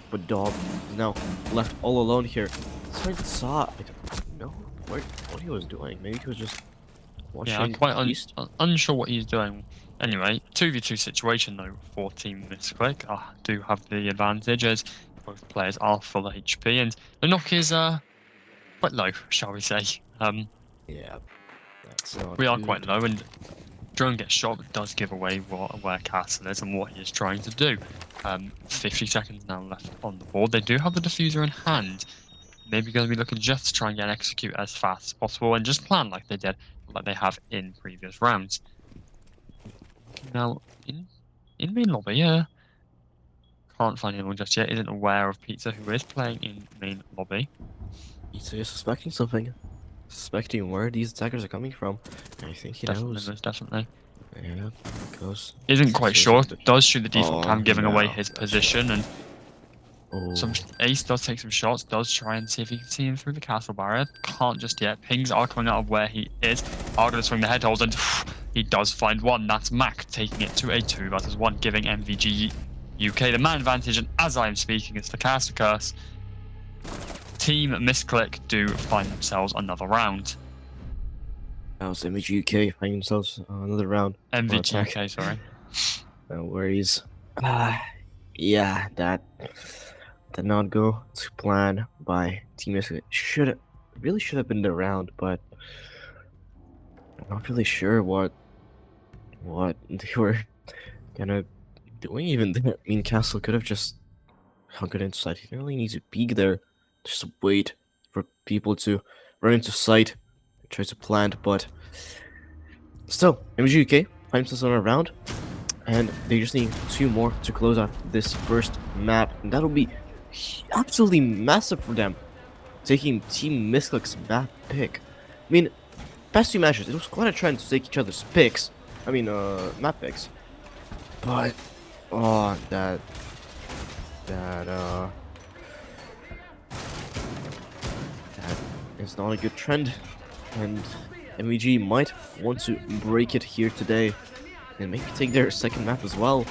But Dob is now left all alone here. I don't know what he was doing. Maybe he was just watching. Yeah, I'm quite unsure what he's doing. Anyway, 2v2 situation though for Team Missclick. I do have the advantage as both players are full HP and the knock is quite low, shall we say. Yeah, that's not we are good. quite low, and drone gets shot, but does give away where Castle is and what he is trying to do. 50 seconds now left on the board. They do have the diffuser in hand. Maybe going to be looking just to try and get an execute as fast as possible and just plan like they did, like they have in previous rounds. Now, in main lobby, yeah. Can't find anyone just yet. Isn't aware of Pizza, who is playing in main lobby. Pizza is suspecting something. Suspecting where these attackers are coming from. I think he knows. Most definitely. Yeah, because isn't quite sure. Does shoot the default cam, giving away no, his position, and oh. Ace does take some shots. Does try and see if he can see him through the castle barrier. Can't just yet. Pings are coming out of where he is. Are going to swing the head holes, and he does find one. That's Mac taking it to a 2 versus 1, giving MVG UK the man advantage. And as I am speaking, it's the caster curse. Team Missclick do find themselves another round. That was MVG UK finding themselves another round. MVG UK, sorry. No worries. Yeah, that did not go to plan by Team Missclick. Really should have been the round, but I'm not really sure what they were gonna doing even there. I mean, Castle could have just hunkered inside. He didn't really need to peek there. Just wait for people to run into sight, try to plant, but still, MGUK finds us on a round, and they just need 2 more to close out this first map, and that'll be absolutely massive for them, taking Team Missclick's map pick. I mean, past 2 matches, it was quite a trend to take each other's picks. I mean, map picks. But, oh, that is not a good trend, and MVG might want to break it here today and maybe take their second map as well.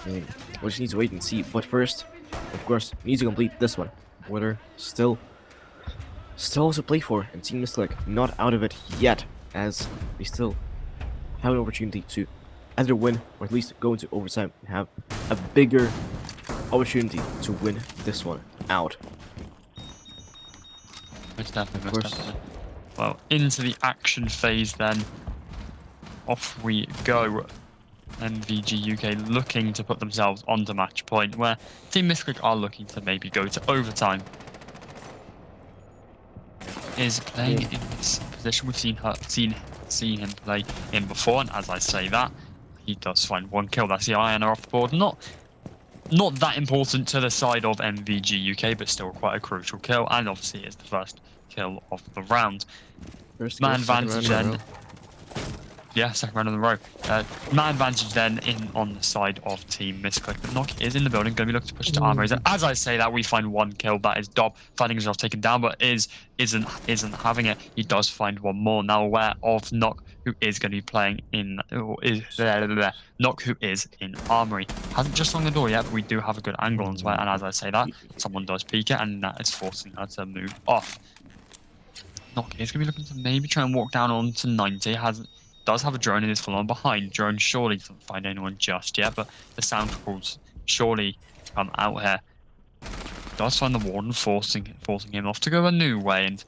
I mean, we'll just need to wait and see. But first, of course, we need to complete this one. Whether still to play for, and Team Missclick not out of it yet, as they still have an opportunity to either win or at least go into overtime and have a bigger opportunity to win this one out. Most definitely. Well, into the action phase then. Off we go. MVG UK looking to put themselves onto match point, where Team Missclick are looking to maybe go to overtime. Is playing in this position. We've seen him play in before, and as I say that, he does find 1 kill. That's the INR off the board. Not that important to the side of MVG UK, but still quite a crucial kill, and obviously it's the first kill of the round. First Man kill, advantage then. Yeah, second round in a row. Man advantage then in on the side of Team Missclick. But Nock is in the building, going to be looking to push to armor. As I say that, we find one kill. That is Dob finding himself taken down, but isn't having it. He does find one more. Now aware of Nock, who is going to be playing in Nock, who is in armory. Hasn't just on the door yet, but we do have a good angle onto it. And as I say that, someone does peek it, and that is forcing her to move off. Nock is going to be looking to maybe try and walk down onto 90. Does have a drone and is full on behind. Drone surely doesn't find anyone just yet, but the sound calls surely come out here. Does find the warden, forcing him off to go a new way, and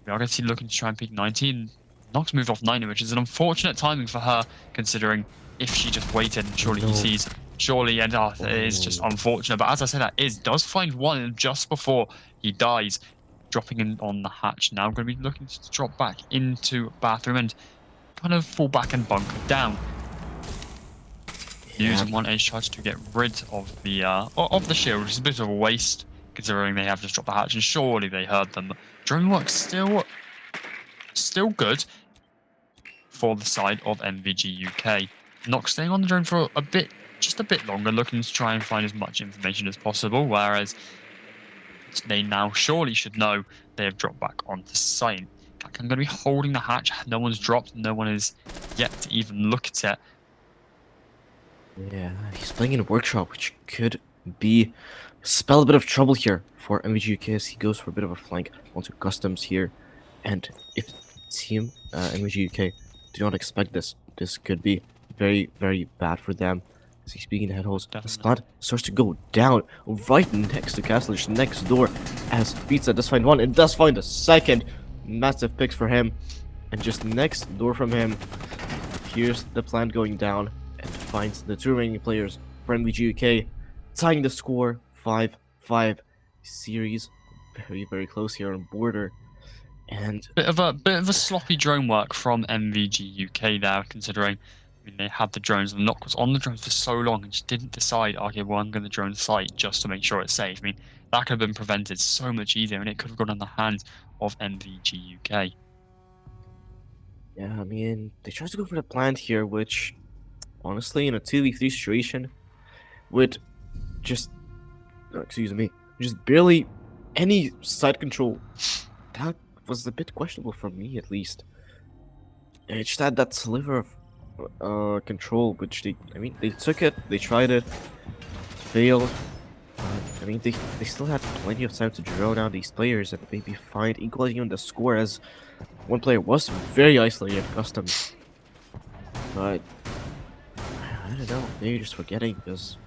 we are going to see looking to try and peek 90. And Nock's moved off 90, which is an unfortunate timing for her, considering if she just waited and surely he sees. Surely, and it is just unfortunate. But as I said, does find one just before he dies, dropping in on the hatch. Now going to be looking to drop back into bathroom and kind of fall back and bunker down. Using one H charge to get rid of the shield, which is a bit of a waste considering they have just dropped the hatch, and surely they heard them. Drone work still good for the side of MVG UK. Nock staying on the drone for just a bit longer, looking to try and find as much information as possible, whereas they now surely should know they have dropped back onto site. I'm going to be holding the hatch. No one's dropped. No one is yet to even look at it. Yeah, he's playing in a workshop, which could spell a bit of trouble here for MVG UK as he goes for a bit of a flank onto customs here. And if Team MVG UK do not expect this, this could be very, very bad for them. As he's speaking to headholes, the spot starts to go down right next to Castlish, next door, as Pizza does find one and does find a second. Massive picks for him, and just next door from him, here's the plant going down and finds the two remaining players for MVG UK, tying the score 5-5. Series very, very close here on border, and bit of a sloppy drone work from MVG UK there, considering they had the drones and Nock was on the drones for so long and just didn't decide, okay, well, I'm going to drone site just to make sure it's safe. I mean, that could have been prevented so much easier, and it could have gone in the hands of MVG UK. Yeah, I mean, they tried to go for the plant here, which, honestly, in a 2v3 situation, with just barely any side control, that was a bit questionable for me, at least. It just had that sliver of control, which they took it, they tried it, failed. I mean, they still had plenty of time to draw down these players and maybe find equalizing on the score, as one player was very isolated customs. But I don't know, maybe just forgetting, because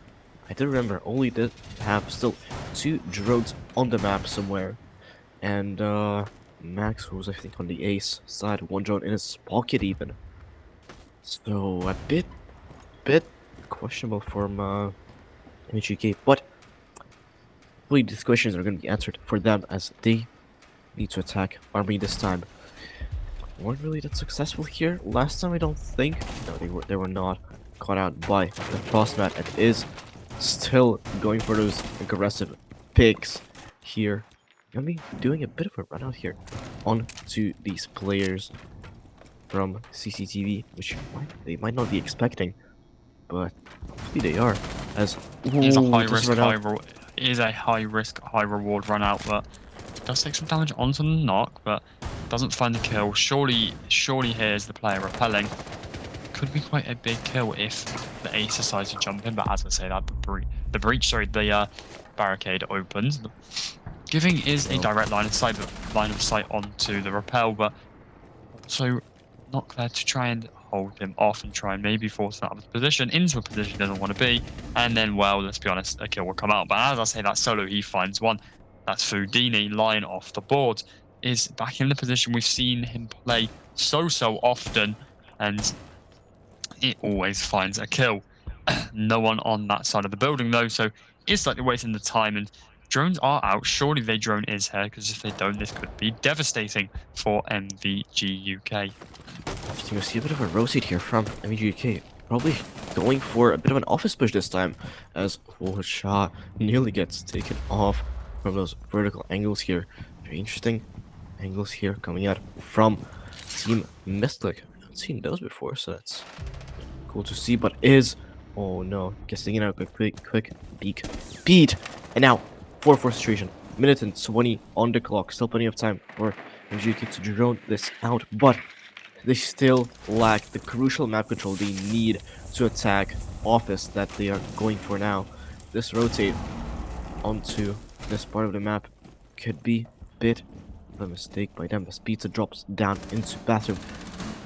I do remember only did have still 2 drones on the map somewhere, and Max was, I think, on the ace side, 1 drone in his pocket even. So a bit questionable from MGK, but hopefully these questions are going to be answered for them, as they need to attack army this time. Weren't really that successful here last time, I don't think. No, they were not caught out by the Frostmat, and is still going for those aggressive picks here. I mean, doing a bit of a run out here onto these players from CCTV, which they might not be expecting, but hopefully they are. As is a high risk, high reward run out, but does take some damage onto the Nock, but doesn't find the kill. Surely here's the player repelling. Could be quite a big kill if the ace decides to jump in, but as I say that, the barricade opens. Giving is a direct line of sight onto the repel, but also Nock there to try and hold him off and try and maybe force him out of his position into a position he doesn't want to be, and then, well, let's be honest, a kill will come out. But as I say that solo, he finds one. That's Foodini lying off the board, is back in the position we've seen him play so often, and it always finds a kill. No one on that side of the building though, so it's slightly wasting the time, and drones are out. Surely their drone is here, because if they don't, this could be devastating for MVG UK. You see a bit of a rotate here from MVG UK, probably going for a bit of an office push this time, as Shah nearly gets taken off from those vertical angles here. Very interesting angles here coming out from Team Missclick. seen those before, so that's cool to see. But is oh no, guessing it out quick peek, beat, and now 4-4 situation. Minute and 20 on the clock. Still plenty of time for MGK to drone this out, but they still lack the crucial map control they need to attack office that they are going for now. This rotate onto this part of the map could be a bit of a mistake by them as pizza drops down into bathroom.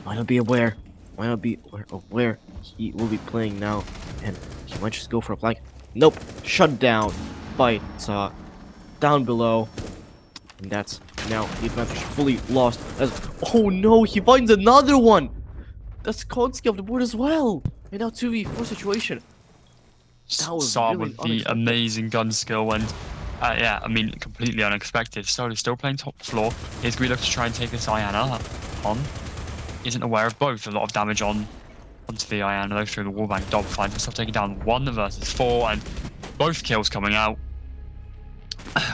Might not be aware of where he will be playing now, and he might just go for a flank. Nope, shut down by down below, and that's now the advantage fully lost as oh no, he finds another one. That's Konski off the board as well, and now 2v4 situation. That was Saw really with the unexpected. amazing gun skill and yeah, I mean completely unexpected. Solo still playing top floor. Here's we look to try and take this Iana on. Isn't aware of both. A lot of damage onto the Iana though through the wallbang. Dob finds himself taking down 1 versus 4 and both kills coming out.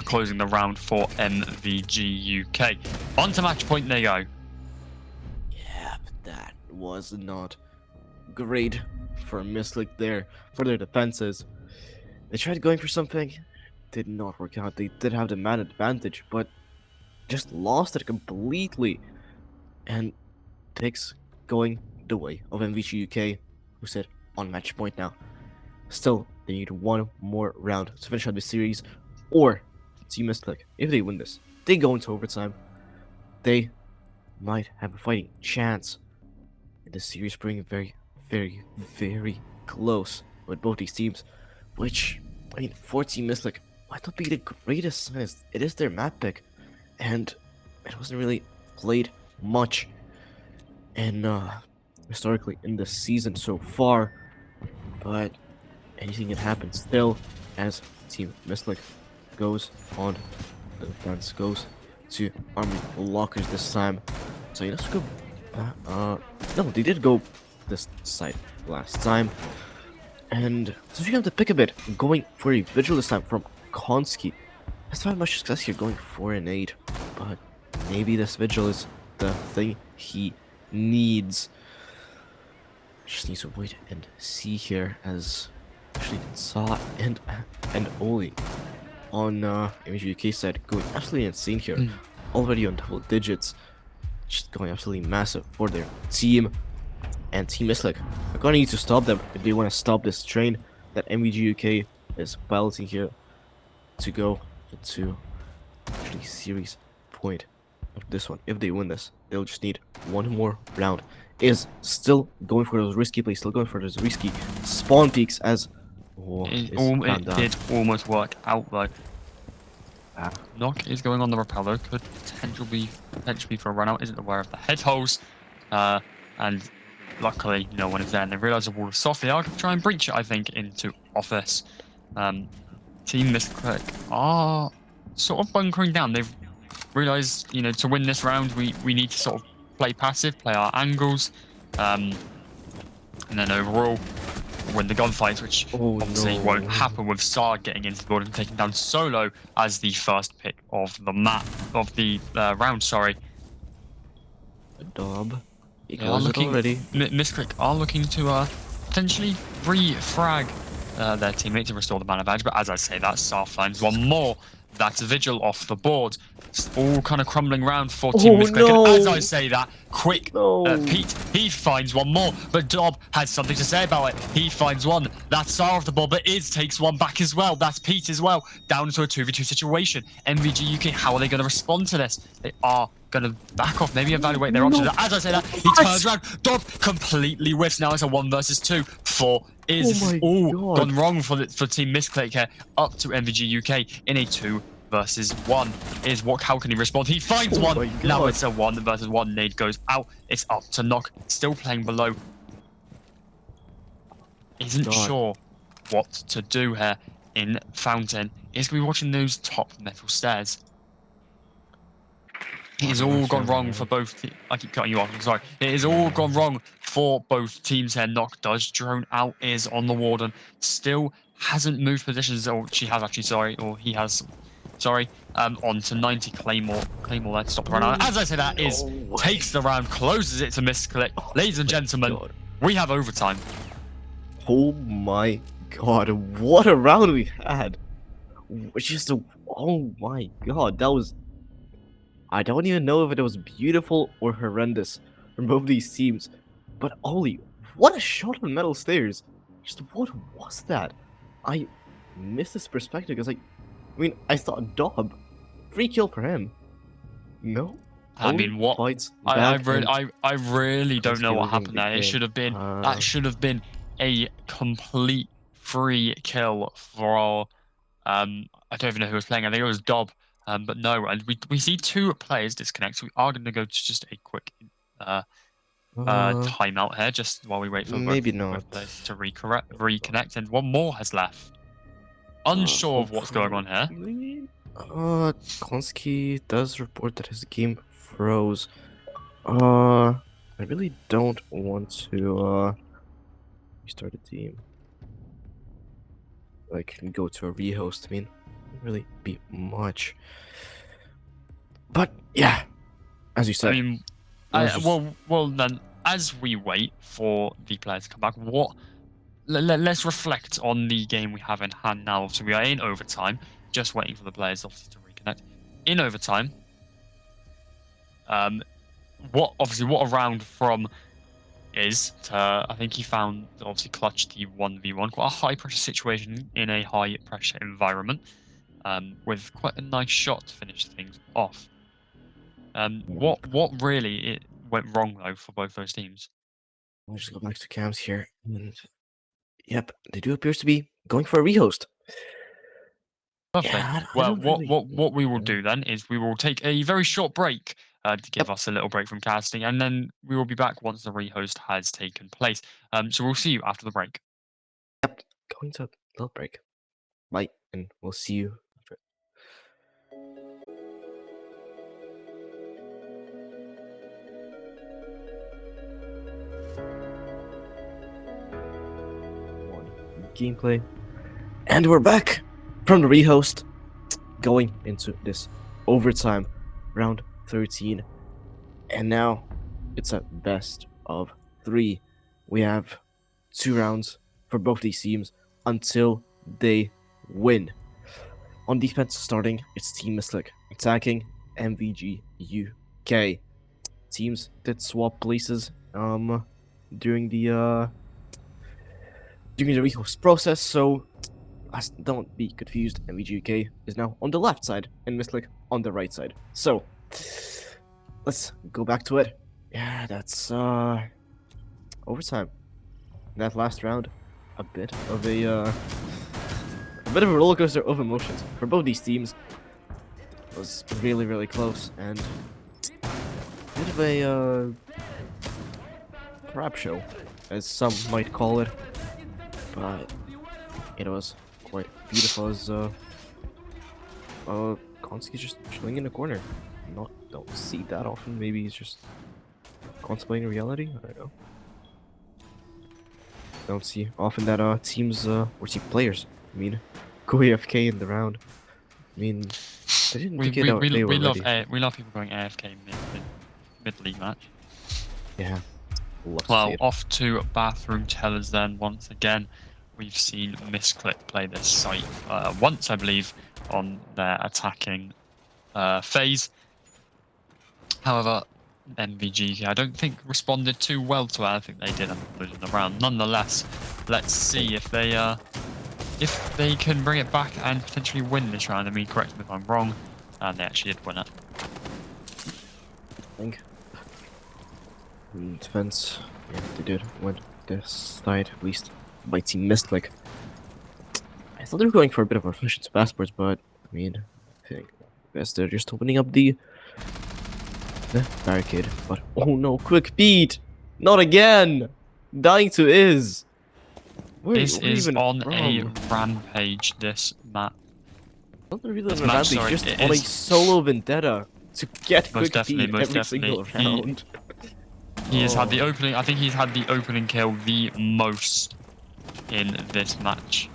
Closing the round for MVG UK. On to match point they go. Yeah, but that was not great for Missclick there for their defenses. They tried going for something, did not work out. They did have the man advantage, but just lost it completely. And picks going the way of MVG UK, who sit on match point now. Still, they need one more round to finish out the series, or Team Missclick, if they win this, they go into overtime. They might have a fighting chance in the series, being very, very, very close with both these teams. Which, I mean, for Team Missclick might not be the greatest sign, as it is their map pick, and it wasn't really played much in historically in the season so far. But anything can happen still as Team Missclick goes on the defense, goes to army lockers this time. So let's go. No, they did go this side last time, and so we have to pick a bit, going for a vigil this time from Konski. Has not much success here, going for an 8, but maybe this vigil is the thing he needs. Just needs to wait and see here, as actually saw and Oli on MGK side going absolutely insane here, already on double digits, just going absolutely massive for their team. And Team Missclick are gonna need to stop them if they want to stop this train that MVG UK is piloting here to go into actually series point of this one. If they win this, they'll just need one more round. Is still going for those risky plays, still going for those risky spawn peaks as it did almost work out though. Knock is going on the repeller, could potentially be for a run out, isn't aware of the head holes, and luckily no one is there, and they realise the wall is soft. They are going to try and breach it, I think, into office. Team Missclick are sort of bunkering down. They've realised, you know, to win this round we need to sort of play passive, play our angles, and then overall win the gunfights, which obviously won't happen with Saar getting into the board and taking down Solo as the first pick of the map, of the round, sorry. Dob. Missclick are looking to potentially re-frag their teammate to restore the man advantage, but as I say that, Saar finds one more. That's a vigil off the board. It's all kind of crumbling round for Team Missclick. No. And as I say that, quick, Pete, he finds one more. But Dob has something to say about it. He finds one. That's Saar off the board, but Iz takes one back as well. That's Pete as well. Down to a 2v2 situation. MVG UK, how are they going to respond to this? They are going to back off, maybe evaluate their options. As I say that, he turns around. Dob completely whiffs. Now it's a 1 versus 2 for Iz. Gone wrong for Team Missclick here. Up to MVG UK in a 2 versus 1. How can he respond? He finds one. Now it's a 1 versus 1. Nade goes out. It's up to Knock. Still playing below. Isn't sure what to do here in Fountain. He's going to be watching those top metal stairs. It has all gone wrong for both. I keep cutting you off. I'm sorry. It has all gone wrong for both teams here. Knock does drone out, is on the warden. Still hasn't moved positions. Or she has actually. Sorry. Or he has. Sorry. On to 90 Claymore. Claymore there to stop the round. As I say, that is takes the round, closes it to Missclick. Ladies and gentlemen, we have overtime. Oh my god, what a round we had. Just a, oh my god, that was, I don't even know if it was beautiful or horrendous from both these teams, but holy, what a shot on metal stairs. Just what was that? I missed this perspective because I thought Dob, free kill for him. No. I mean, what? I really don't know what happened there. It should have been that should have been a complete free kill for I don't even know who was playing. I think it was Dob. But no, and we see two players disconnect. So we are going to go to just a quick timeout here, just while we wait for both players to reconnect, and one more has left. Unsure of what's going on here. Konski does report that his game froze. I really don't want to restart the team. Like, go to a rehost. I mean, wouldn't really be much. But yeah, as you said. I mean, well then, as we wait for the players to come back, let's reflect on the game we have in hand now. So we are in overtime, just waiting for the players obviously to reconnect. In overtime, what a round from is to, I think he found obviously clutched the 1v1, quite a high pressure situation in a high pressure environment, with quite a nice shot to finish things off. What really went wrong though for both those teams? I'll just go back to cams here, and yep, they do appear to be going for a rehost. Perfect. Yeah, well, what we will do then is we will take a very short break to give us a little break from casting, and then we will be back once the rehost has taken place. So we'll see you after the break. Yep, going to a little break. Bye, and we'll see you after. Gameplay, and we're back from the rehost, going into this overtime round 13, and now it's a best of 3. We have 2 rounds for both these teams until they win. On defense, starting, it's Team Missclick, attacking MVG UK. Teams did swap places during the rehost process, so don't be confused. MVG UK is now on the left side and Missclick on the right side. So let's go back to it. Yeah, that's overtime. That last round, a bit of a roller coaster of emotions for both these teams. It was really, really close, and a bit of a crap show, as some might call it. But it was quite beautiful as Konski's just chilling in the corner. Don't see that often. Maybe he's just contemplating reality. I don't know. Don't see often that teams or team players, I mean, go AFK in the round. I mean, they didn't get out. We love people going AFK mid league match. Yeah. Well, off to bathroom tellers then. Once again, we've seen Missclick play this site once, I believe, on their attacking phase. However, MVG, I don't think responded too well to it. I think they did end up losing the round. Nonetheless, let's see if they can bring it back and potentially win this round. I mean, correct me if I'm wrong, and they actually did win it. I think. In defense, yeah, they did win this side, at least by Team Missclick. I thought they were going for a bit of efficient passports, but I mean, I think best they're just opening up the barricade. But oh no, quick beat! Not again! Dying to is. This is on a rampage, this map. Not really on a rampage, just on a solo vendetta to get quick beat every single round. He has had the opening. I think he's had the opening kill the most in this match.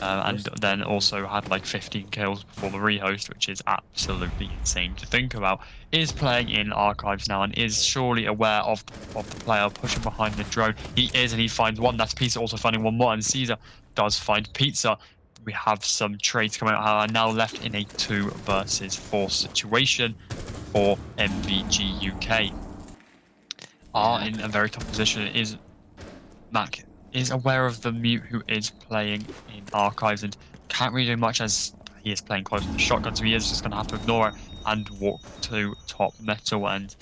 and then also had like 15 kills before the rehost, which is absolutely insane to think about. Is playing in archives now and is surely aware of the player pushing behind the drone. He is, and he finds one. That's Pizza also finding one more, and Caesar does find Pizza. We have some trades coming out, are now left in a 2 versus 4 situation for MVG UK. Are in a very tough position. Is Mac is aware of the mute who is playing in archives and can't really do much as he is playing close to the shotgun, so he is just going to have to ignore it and walk to top metal and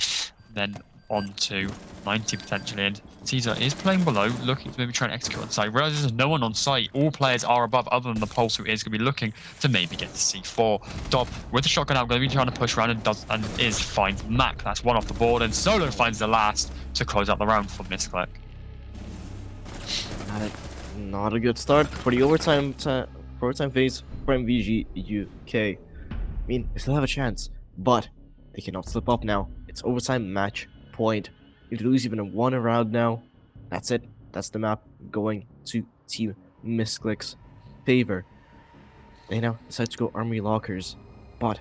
then on to 90 potentially. And Caesar is playing below, looking to maybe try and execute on site. Realizes there's no one on site. All players are above, other than the Pulse, who is going to be looking to maybe get to C4. Dob with the shotgun out, going to be trying to push around and finds Mac. That's one off the board, and Solo finds the last to close out the round for Missclick. Not a good start for the overtime phase for MVG UK. I mean, they still have a chance, but they cannot slip up now. It's overtime match point. If they lose even a 1 round now, that's it. That's the map going to Team Missclick's favor. They now decide to go Armory Lockers, but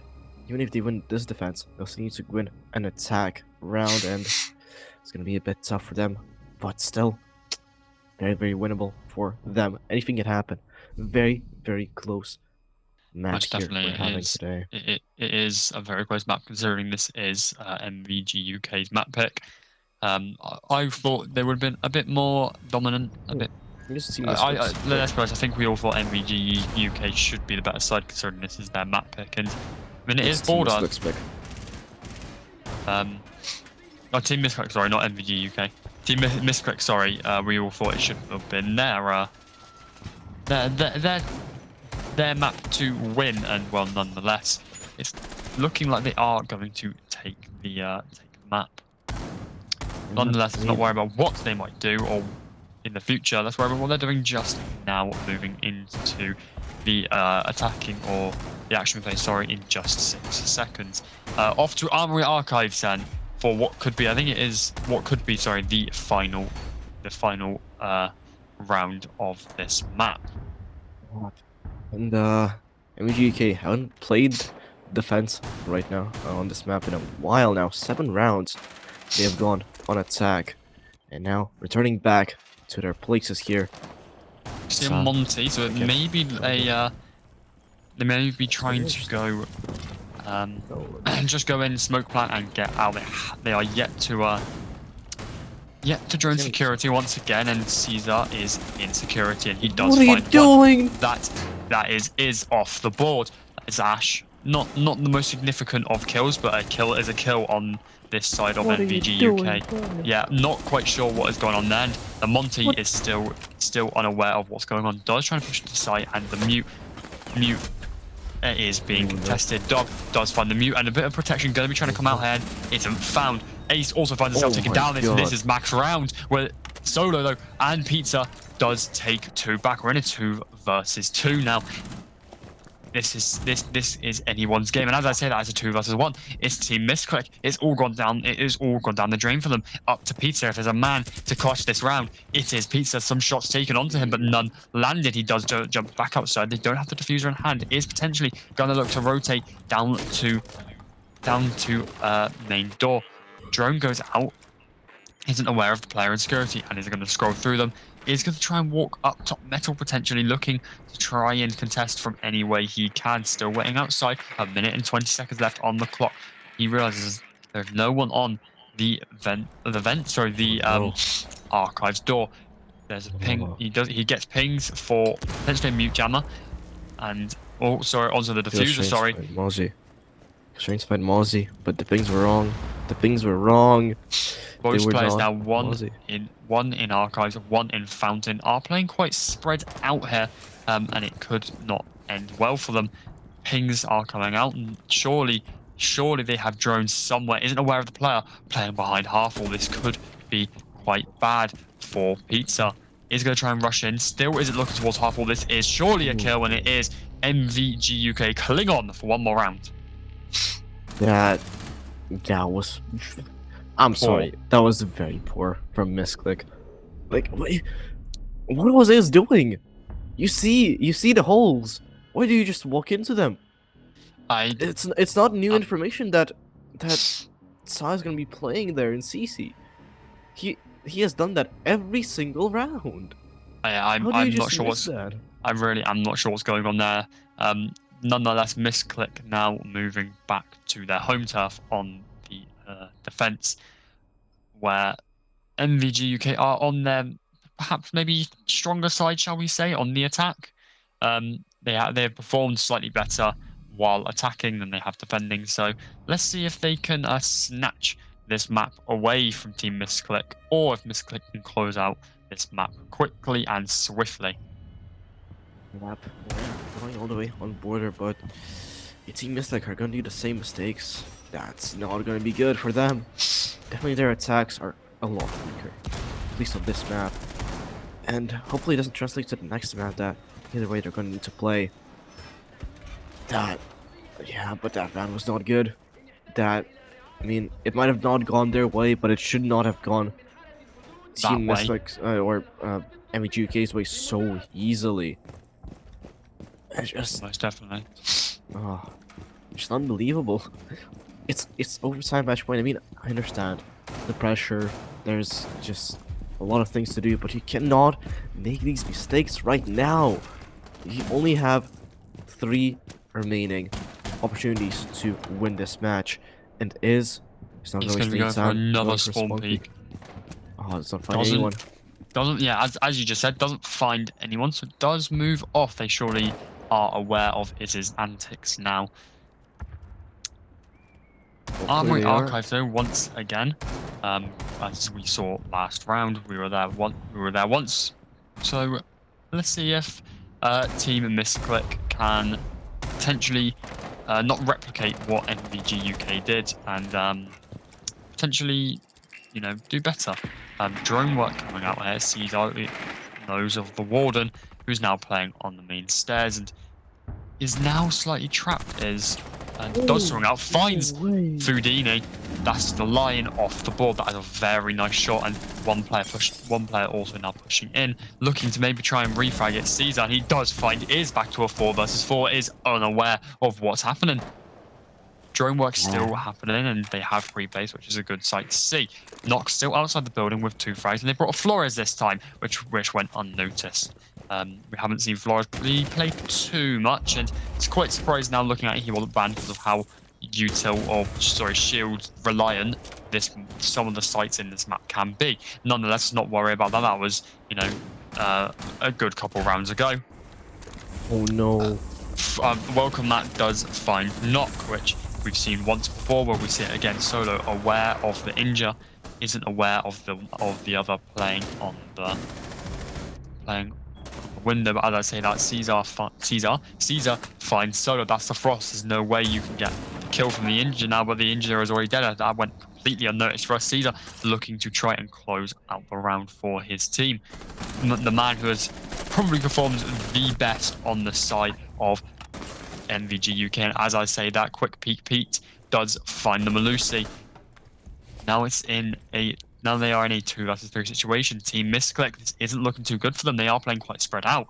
even if they win this defense, they'll still need to win an attack round, and it's going to be a bit tough for them, but still very, very winnable for them. Anything can happen. Very, very close map Most here definitely we're having is. today. It is a very close map, considering this is MVG UK's map pick. I thought they would have been a bit more dominant, a bit. Let's be honest, I think we all thought MVG UK should be the better side, considering this is their map pick. And I mean, it is border. Team Missclick, sorry, not MVG UK. Team Missclick, sorry. We all thought it should have been their map to win, and well, nonetheless, it's looking like they are going to take the map. Nonetheless, let's not worry about what they might do or in the future. Let's worry about what they're doing just now, moving into the attacking or the action phase. Sorry, in just 6 seconds. Off to Armory Archives then for what could be, I think it is what could be, sorry, the final round of this map. And MVG UK haven't played defense right now on this map in a while now. 7 rounds they have gone on attack, and now returning back to their places here. See a Monty, so it may be they may be trying to go just go in, smoke plant, and get out. They are yet to drone security once again, and Caesar is in security, and he does find one. That is off the board. That is Ash. Not the most significant of kills, but a kill is a kill on this side of MVG UK. Yeah, not quite sure what is going on there. The Monty is still unaware of what's going on. Does trying to push to the side, and the mute is being contested. Dog does find the mute, and a bit of protection going to be trying to come out here. Isn't found. Ace also finds himself taken down. This is max round, where Solo though and Pizza does take 2 back. We're in a 2 versus 2 now. This is anyone's game, and as I say that, as a 2 versus 1, it's Team Missclick. It's all gone down. It is all gone down the drain for them. Up to Pizza. If there's a man to clutch this round, it is Pizza. Some shots taken onto him, but none landed. He does jump back outside. They don't have the diffuser in hand. Is potentially going to look to rotate down to main door. Drone goes out. Isn't aware of the player in security and is going to scroll through them. Is going to try and walk up top metal, potentially looking to try and contest from any way he can. Still waiting outside. 1 minute and 20 seconds left on the clock. He realizes there's no one on the archives door. There's a ping. He gets pings for potentially a mute jammer, and onto the diffuser. Sorry. Trying to find Mozzie, but the pings were wrong. Both players now, one in archives, 1 in fountain, are playing quite spread out here, and it could not end well for them. Pings are coming out, and surely they have drones somewhere. Isn't aware of the player playing behind half wall. This could be quite bad for Pizza. Is going to try and rush in. Still isn't looking towards half wall. This is surely a kill, and it is MVG UK cling on for 1 more round. That was... I'm sorry. That was very poor from Missclick. Like, what was Ace doing? You see the holes. Why do you just walk into them? I It's not new um, information that Sai is gonna be playing there in CC. He has done that every single round. How do you I'm not just sure miss what's that? I really am not sure what's going on there. Nonetheless, Missclick now moving back to their home turf on the defense, where MVG UK are on their perhaps maybe stronger side, shall we say, on the attack. They have performed slightly better while attacking than they have defending. So let's see if they can snatch this map away from Team Missclick, or if Missclick can close out this map quickly and swiftly. Map going all the way on border, but your team Missclick are gonna do the same mistakes. That's not gonna be good for them. Definitely their attacks are a lot weaker, at least on this map. And hopefully it doesn't translate to the next map that either way they're gonna need to play. Yeah, but that round was not good. I mean, it might have not gone their way, but it should not have gone That Team way, Missclick or MEGUK's way so easily. It's just, most definitely. oh, just unbelievable. It's overtime match point. I mean, I understand the pressure. There's just a lot of things to do, but you cannot make these mistakes right now. You only have 3 remaining opportunities to win this match, and it's not He's really going to be going for time. another Going for spawn Spunky. peak. Oh, it's not finding anyone. Doesn't yeah, as you just said, doesn't find anyone, so it does move off. They surely are aware of his antics now. Hopefully Armory they are. Archive though, once again, as we saw last round, we were there once. So let's see if Team Missclick can potentially not replicate what NVG UK did and potentially, you know, do better. Drone work coming out here sees those of the Warden, who's now playing on the main stairs and is now slightly trapped as does something out, finds Foodini. That's the line off the board. That is a very nice shot, and one player also now pushing in, looking to maybe try and refrag it. Caesar, and he does find is back to a 4 versus 4, is unaware of what's happening. Drone work still happening, and they have pre-base, which is a good sight to see. Nox still outside the building with 2 frags, and they brought Flores this time, which went unnoticed. We haven't seen Flores play too much, and it's quite surprising now looking at it. He wasn't banned because of how shield reliant some of the sites in this map can be. Nonetheless, let's not worry about that. That was, you know, a good couple rounds ago. Oh no. Welcome that does find Knock, which we've seen once before, where we see it again solo, aware of the injure, isn't aware of the other playing on the window. But as I say that, Caesar finds solo. That's the Frost. There's no way you can get the kill from the injure now, but the injure is already dead. That went completely unnoticed for us. Caesar looking to try and close out the round for his team. The man who has probably performed the best on the side of NVG UK. And as I say that, quick peek Pete does find the Malusi. Now they are in a 2 versus 3 situation. Team Missclick, this isn't looking too good for them. They are playing quite spread out.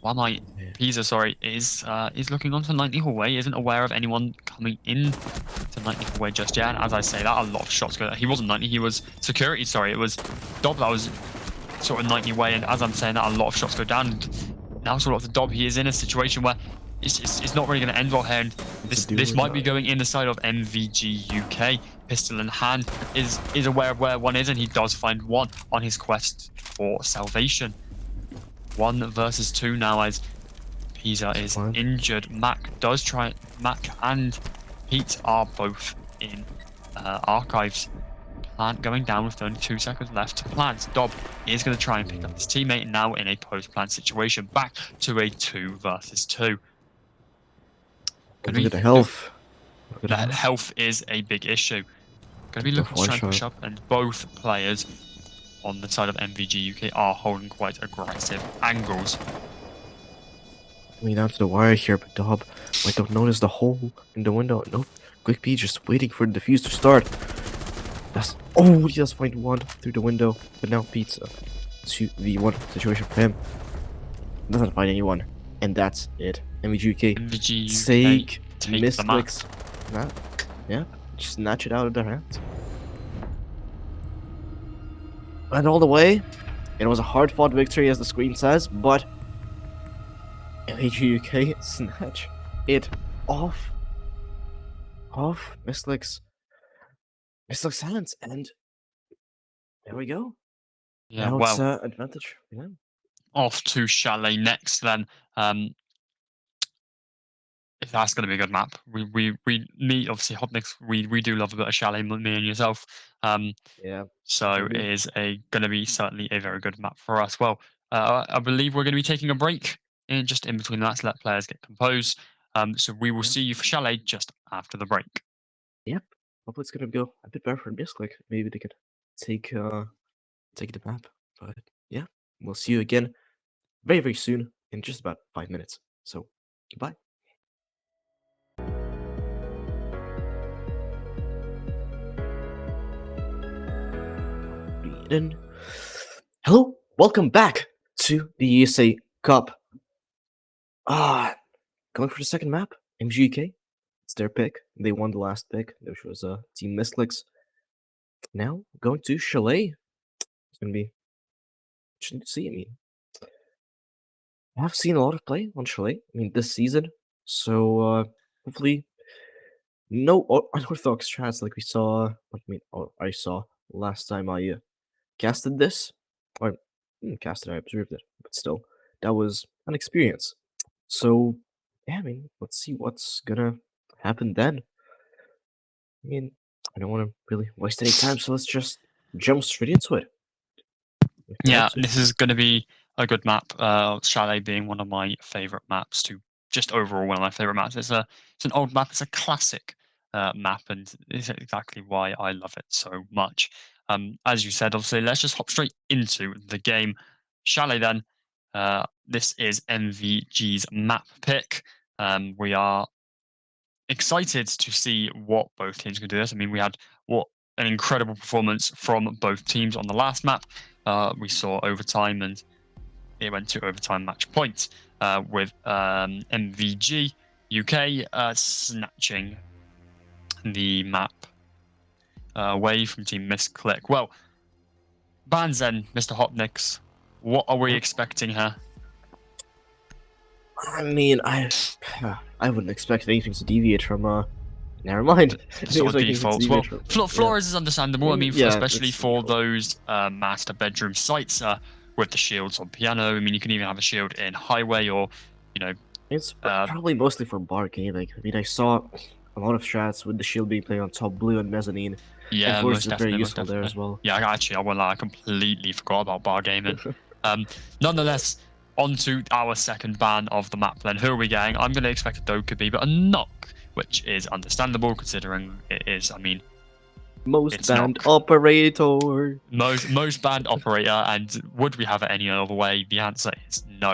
While my Pisa, is looking onto 90 hallway, isn't aware of anyone coming in to 90 hallway just yet. And as I say that, a lot of shots go. He wasn't 90, he was security. Sorry, it was Dob that was sort of 90 way. And as I'm saying that, a lot of shots go down. And now sort of the Dob, he is in a situation where it's not really going to end well here. And this might be going in the side of MVG UK. Pistol in hand, is aware of where one is, and he does find one on his quest for salvation. 1 versus 2 now as Pisa is injured. Mac and Pete are both in archives. Plant going down with only 2 seconds left. Plant Dob is going to try and pick up his teammate now in a post-plant situation. Back to a 2 versus 2. Look at the health. That health is a big issue. Going to be looking to try and push up, and both players on the side of MVG UK are holding quite aggressive angles. Coming down to the wire here, but Dob might not notice the hole in the window. Nope. Quick P just waiting for the defuse to start. Oh, he does find one through the window, but now Pizza. 2v1 situation for him. Doesn't find anyone, and that's it. MVG MVG take take the map. Missclick's map. Yeah, just snatch it out of their hands. And all the way, it was a hard-fought victory, as the screen says, but MVG snatch it off Missclick's hands, and there we go. Yeah, Now it's well, advantage. Yeah. off to Chalet next then. That's going to be a good map. Me obviously Hopniks. We do love a bit of Chalet, me and yourself. Yeah. So it is going to be certainly a very good map for us. Well, I believe we're going to be taking a break in between that to let players get composed. So we will Yeah. see you for Chalet just after the break. Yep. Hopefully it's gonna go a bit better for Missclick. Maybe they could take the map. But yeah, we'll see you again very, very soon in just about 5 minutes. So goodbye. In. Hello, welcome back to the ESA Cup. Going for the second map, MGK. It's their pick. They won the last pick, which was Team Missclick's. Now going to Chalet. It's gonna be interesting to see. I mean, I have seen a lot of play on Chalet. I mean, this season. So hopefully, no unorthodox strats like we saw. I saw last time I casted this, or casted. I observed it, but still, that was an experience. So yeah, I mean, let's see what's gonna happen then. I mean, I don't want to really waste any time, so let's just jump straight into it. If you'd Yeah, like to. this is going to be a good map. Chalet being one of my favorite maps to just overall one of my favorite maps. It's an old map. It's a classic map, and it's exactly why I love it so much. As you said, obviously, let's just hop straight into the game. Chalet then. This is MVG's map pick. We are excited to see what both teams can do this. I mean, we had an incredible performance from both teams on the last map. We saw overtime, and it went to overtime match point with MVG UK snatching the map away from Team Missclick. Well, Banzen, Mr. Hopniks, what are we expecting here? I mean, I wouldn't expect anything to deviate from. Never mind. Sort of defaults. Well, Flores yeah. is understandable. I mean, Yeah, especially it's for default. those master bedroom sites with the shields on piano. I mean, you can even have a shield in highway, or It's probably mostly for bar gaming. I mean, I saw a lot of strats with the shield being played on top blue and mezzanine. yeah, And Force most is very definitely, most useful there definitely. as well. Yeah, I won't lie, I completely forgot about bar gaming. Nonetheless, on to our second ban of the map. Then, who are we getting? I'm going to expect a Dokkaebi, but a knock, which is understandable considering it is. I mean, Most banned operator. Most banned operator, and would we have it any other way? The answer is no.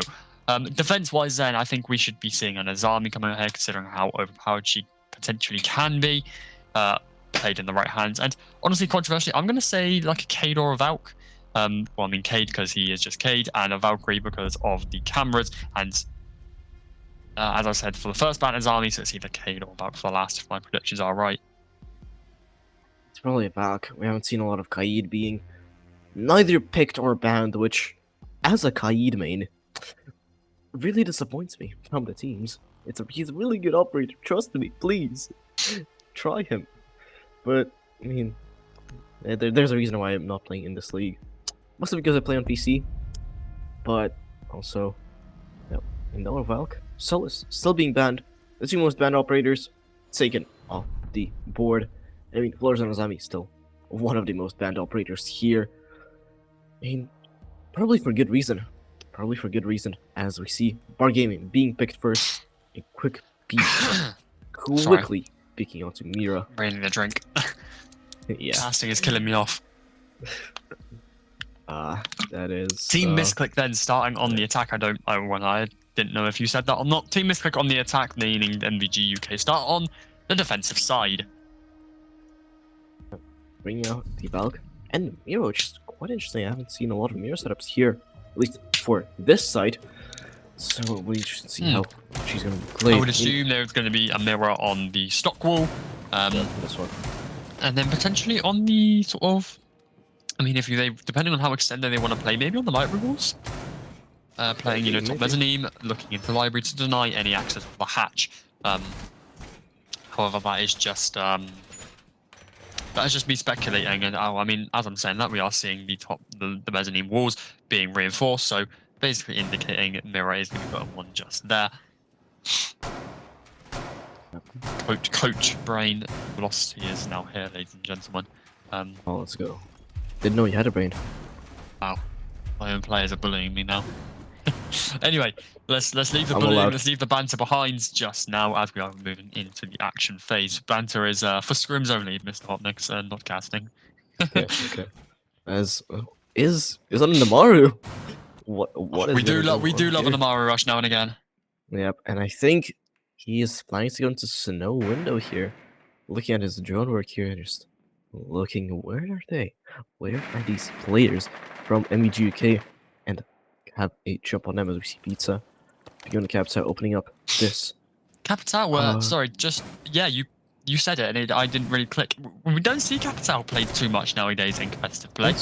Defense-wise, then, I think we should be seeing an Azami coming out here, considering how overpowered she potentially can be, played in the right hands. And honestly, controversially, I'm going to say like a Cade or a Valk. Well, I mean Cade because he is just Cade, and a Valkyrie because of the cameras. And as I said, for the first ban Azami, so it's either Cade or Valk for the last, if my predictions are right. It's probably a Valk. We haven't seen a lot of Kaid being neither picked or banned, which, as a Kaid main, really disappoints me from the teams. He's a really good operator. Trust me, please try him. But I mean, there's a reason why I'm not playing in this league. Mostly because I play on PC, but also, no Valk. Still being banned. The two most banned operators taken off the board. I mean, Flores and Azami still one of the most banned operators here. I mean, probably for good reason. Probably for good reason, as we see Bar Gaming being picked first. A quick peek, quickly peeking onto Mira. Raining a drink. Yeah. Casting is killing me off. That is Team Missclick then starting on the attack. I didn't know if you said that or not. Team Missclick on the attack, meaning MVG UK start on the defensive side. Bringing out the Valk and Mira, which is quite interesting. I haven't seen a lot of mirror setups here, at least for this side. So we should see how she's going to be played. I would assume there's going to be a mirror on the stock wall. Yeah, this one. And then potentially on the sort of, I mean, if they depending on how extended they want to play, maybe on the library walls. Playing, you know, top mezzanine, looking into the library to deny any access to the hatch. However, that is just me speculating, and I mean, as I'm saying that, we are seeing the mezzanine walls being reinforced, so basically indicating mirror is going to be put on one just there. Coach brain velocity is now here, ladies and gentlemen. Oh, let's go. Didn't know you had a brain. Wow, my own players are bullying me now. Anyway, let's leave the bullying, let's leave the banter behind just now as we are moving into the action phase. Banter is for scrims only, Mr. Hotnix, and not casting. Okay, okay. As is on Namaru. What is we do love an Amaru rush now and again. Yep, and I think he is planning to go into snow window here. Looking at his drone work here, just looking, where are they? Where are these players from MEG UK? And have a jump on them as we see Pizza. Beyond the Capital opening up this. Capital, sorry, just, yeah, you said it, and I didn't really click. We don't see Capital played too much nowadays in competitive play.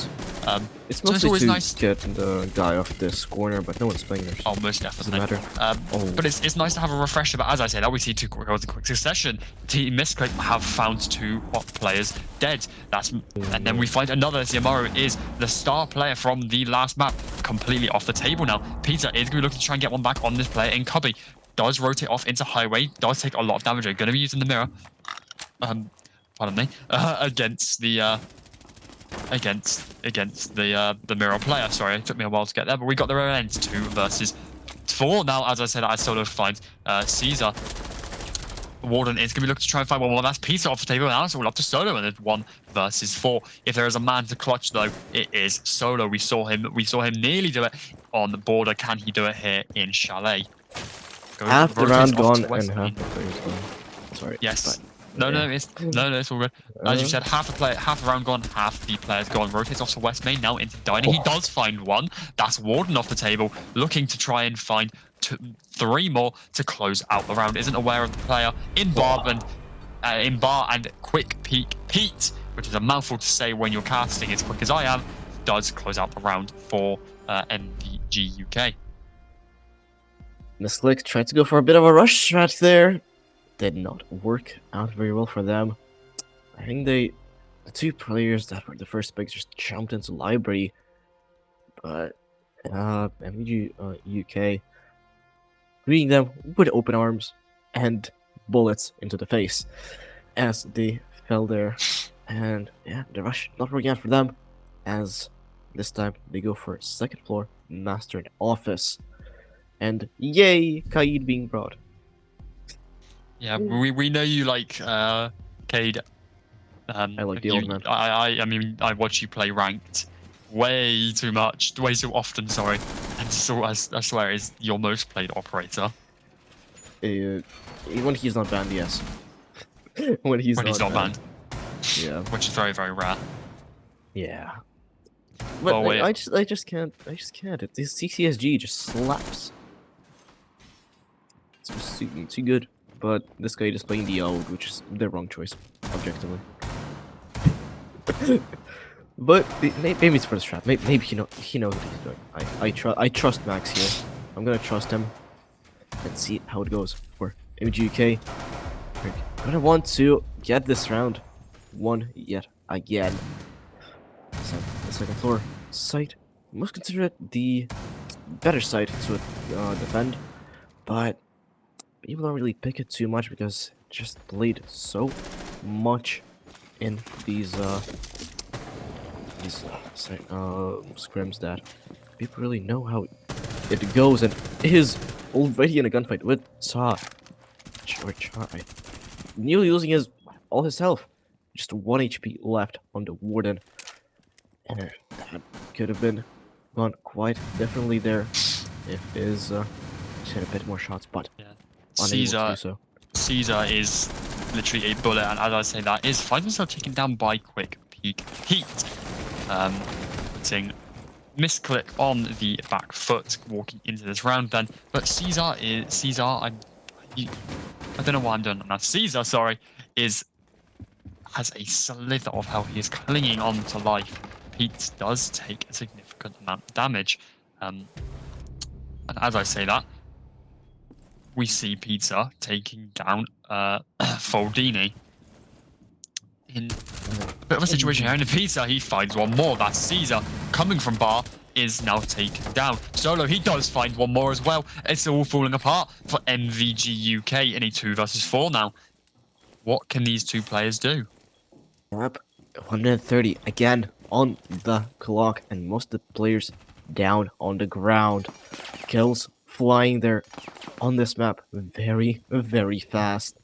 It's mostly to nice get the guy off this corner, but no one's playing there. Oh, most definitely. Doesn't matter. But it's nice to have a refresher. But as I said, we see 2 goals in quick succession. Team Missclick have found 2 hot players dead. And then we find another. Yamaru is the star player from the last map, completely off the table now. Peter is going to be looking to try and get one back on this player in Cubby. Does rotate off into highway. Does take a lot of damage. Going to be using the mirror. Pardon me. Against the mirror player. Sorry, it took me a while to get there, but we got the rear end 2 versus 4. Now, as I said, I solo find Caesar. Warden is going to be looking to try and find one more. That's Peter off the table. Now it's all up to Solo, and it's 1 versus 4. If there is a man to clutch, though, it is Solo. We saw him nearly do it on the border. Can he do it here in Chalet? Half the round gone and half the players gone. Sorry. Yes. No, it's all good. As you said, half the round gone, half the players gone. Rotates off to West Main, now into dining. He does find 1. That's Warden off the table, looking to try and find 3 more to close out the round. Isn't aware of the player in bar and quick peek Pete, which is a mouthful to say when you're casting as quick as I am, does close out the round for MVG UK. Missclick tried to go for a bit of a rush strat there. Did not work out very well for them. I think the 2 players that were the first picks just jumped into library, but MVG UK greeting them with open arms and bullets into the face as they fell there. And yeah, the rush not working out for them, as this time they go for 2nd floor master and office, and yay, Kaid being brought. Yeah, we know you like Cade. I like the old man. I mean, I watch you play ranked way too often, sorry. And so I swear is your most played operator. When he's not banned, yes. when he's not banned. Yeah. Which is very, very rare. Yeah. But I just can't. This CCSG just slaps. It's just too good. But this guy is playing the old, which is the wrong choice, objectively. But maybe it's for the strat. Maybe he knows what he's doing. I trust Max here. I'm gonna trust him. Let's see how it goes for MG UK. We're gonna want to get this round 1 yet again. So the 2nd floor site, must consider it the better site to defend, but people don't really pick it too much because it just played so much in these scrims that people really know how it goes, and is already in a gunfight with Chai. Nearly losing all his health. Just 1 HP left on the Warden. And that could have been gone quite differently there if his just had a bit more shots, but yeah. unable to do so. Caesar is literally a bullet, and as I say that, finds himself taken down by quick peek Pete. putting Missclick on the back foot, walking into this round then. But Caesar, I don't know why I'm doing that now. Caesar, sorry, has a slither of health. He is clinging on to life. Pete does take a significant amount of damage. And as I say that, we see Pizza taking down Foldini. In a bit of a situation here, in Pizza, he finds one more. That's Caesar coming from Bar, is now taken down. Solo, he does find one more as well. It's all falling apart for MVG UK in a 2 versus 4 now. What can these two players do? Yep, 130 again on the clock, and most of the players down on the ground. Kills flying there on this map very, very fast.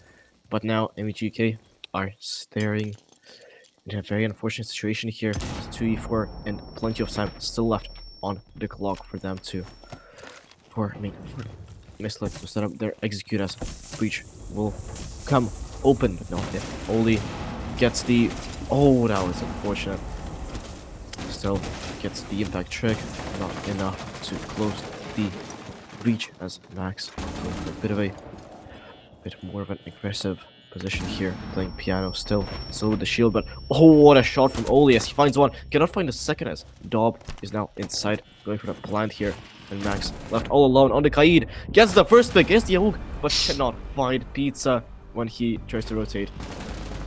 But now MVGK are staring in a very unfortunate situation here. It's 2v4 and plenty of time still left on the clock for them to for Missclick to set up their execute as breach will come open, but no, it only gets the that was unfortunate. Still gets the impact trick, not enough to close the breach as Max going for a bit more of an aggressive position here, playing piano still with the shield, but what a shot from Oli as he finds one, cannot find a second as Dob is now inside, going for the plant here, and Max left all alone on the Kaid, gets the first pick, gets the hook, but cannot find Pizza when he tries to rotate.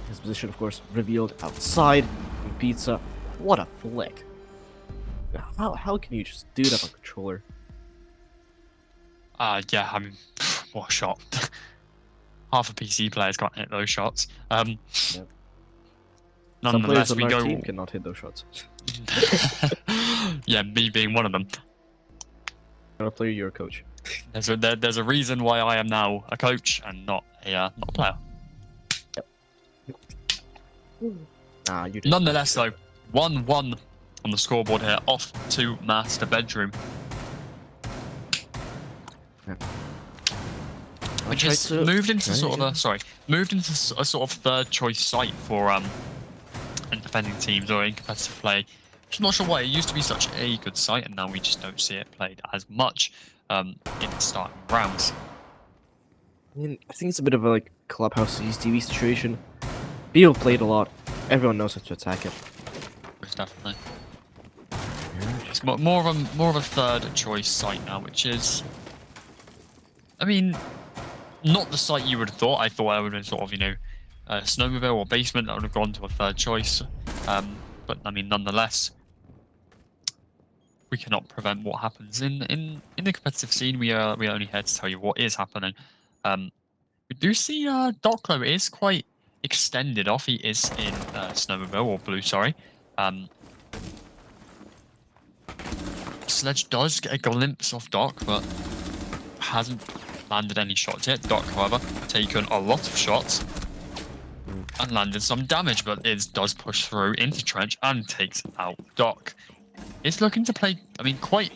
His position, of course, revealed outside, and Pizza, what a flick. How can you just do that on controller? Yeah, I mean, what a shot. Half of PC players can't hit those shots. Yep. Some players on our team cannot hit those shots. Yeah, me being one of them. Not a player, you're a coach. There's a reason why I am now a coach and not a player. Yep. Nonetheless, though, 1-1 on the scoreboard here, off to master bedroom. Yep. Which is moved into a sort of third choice site for defending teams or in competitive play. I'm not sure why it used to be such a good site, and now we just don't see it played as much in the starting rounds. I mean, I think it's a bit of a clubhouse TV situation. People played a lot. Everyone knows how to attack it. Most definitely. It's more of a third choice site now, which is, I mean, not the site you would have thought. I thought I would have been sort of, snowmobile or basement that would have gone to a third choice. But I mean, nonetheless, we cannot prevent what happens in the competitive scene. We are only here to tell you what is happening. We do see Doclo is quite extended off. He is in snowmobile or blue, sorry. Sledge does get a glimpse of Doc, but hasn't landed any shots yet. Doc, however, taken a lot of shots and landed some damage, but it does push through into Trench and takes out Doc. It's looking to play, I mean, quite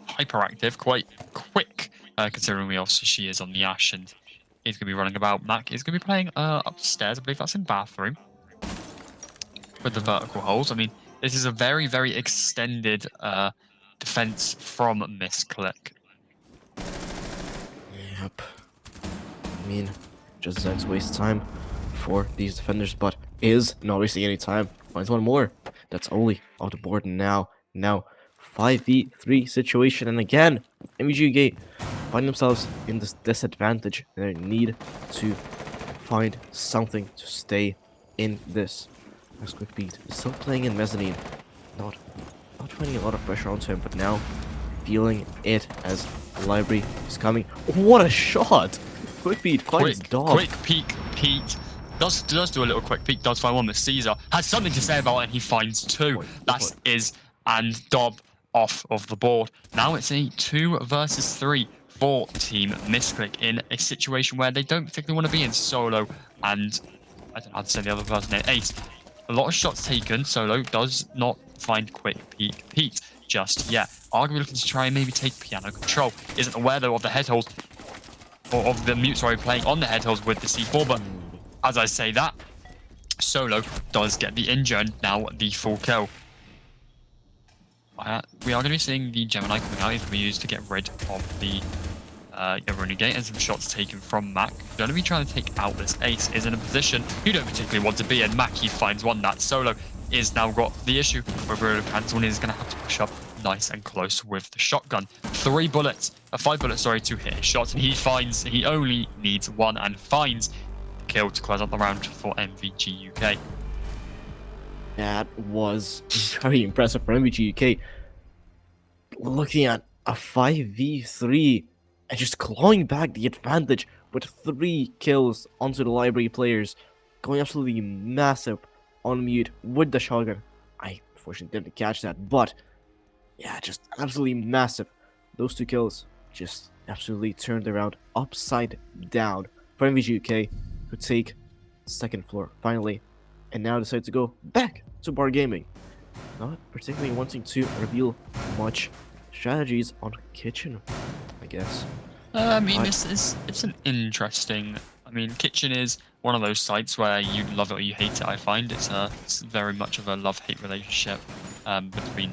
hyperactive, quite quick, considering we also she is on the Ash and is going to be running about. Mac is going to be playing upstairs. I believe that's in bathroom with the vertical holes. I mean, this is a very, very extended defense from Missclick. Yep. I mean, just Zed's waste time for these defenders, but is not wasting any time. Finds one more. That's Oli off the board now. Now, 5v3 situation, and again, MVG find themselves in this disadvantage. They need to find something to stay in this. As Quick Beat still playing in mezzanine, not finding a lot of pressure onto him, but now feeling it as Library is coming. What a shot! Quick Beat finds Dog. Quick peek, Pete. Does do a little quick peek, does find one with Caesar. Has something to say about it, and he finds two. That is, and Dob off of the board. Now it's a 2 versus 3 for Team Missclick in a situation where they don't particularly want to be in. Solo and, I don't know how to say the other person there, Ace. A lot of shots taken. Solo does not find quick peek Pete just yet. Arguably looking to try and maybe take piano control. Isn't aware though of the head holes, or of the mute, sorry, playing on the head holes with the C4, but as I say that, Solo does get the injure and now the full kill. We are going to be seeing the Gemini coming out. He's going to be used to get rid of the Gate, and some shots taken from Mac. He's going to be trying to take out this ace. Is in a position you don't particularly want to be in. Mac, he finds one. That Solo is now got the issue where cancel, and he's going to have to push up nice and close with the shotgun. 5 bullets, sorry, to hit his shot, and he only needs 1 and finds the kill to close out the round for MVG UK. That was very impressive for MVG UK. Looking at a 5v3 and just clawing back the advantage with 3 kills onto the library players, going absolutely massive on mute with the shotgun. I unfortunately didn't catch that, but yeah, just absolutely massive. Those 2 kills just absolutely turned around upside down for MVG UK, who take 2nd floor finally, and now decide to go back to bar gaming, not particularly wanting to reveal much strategies on kitchen, I guess. I mean, it's an interesting. I mean, kitchen is one of those sites where you love it or you hate it. I find it's very much of a love-hate relationship between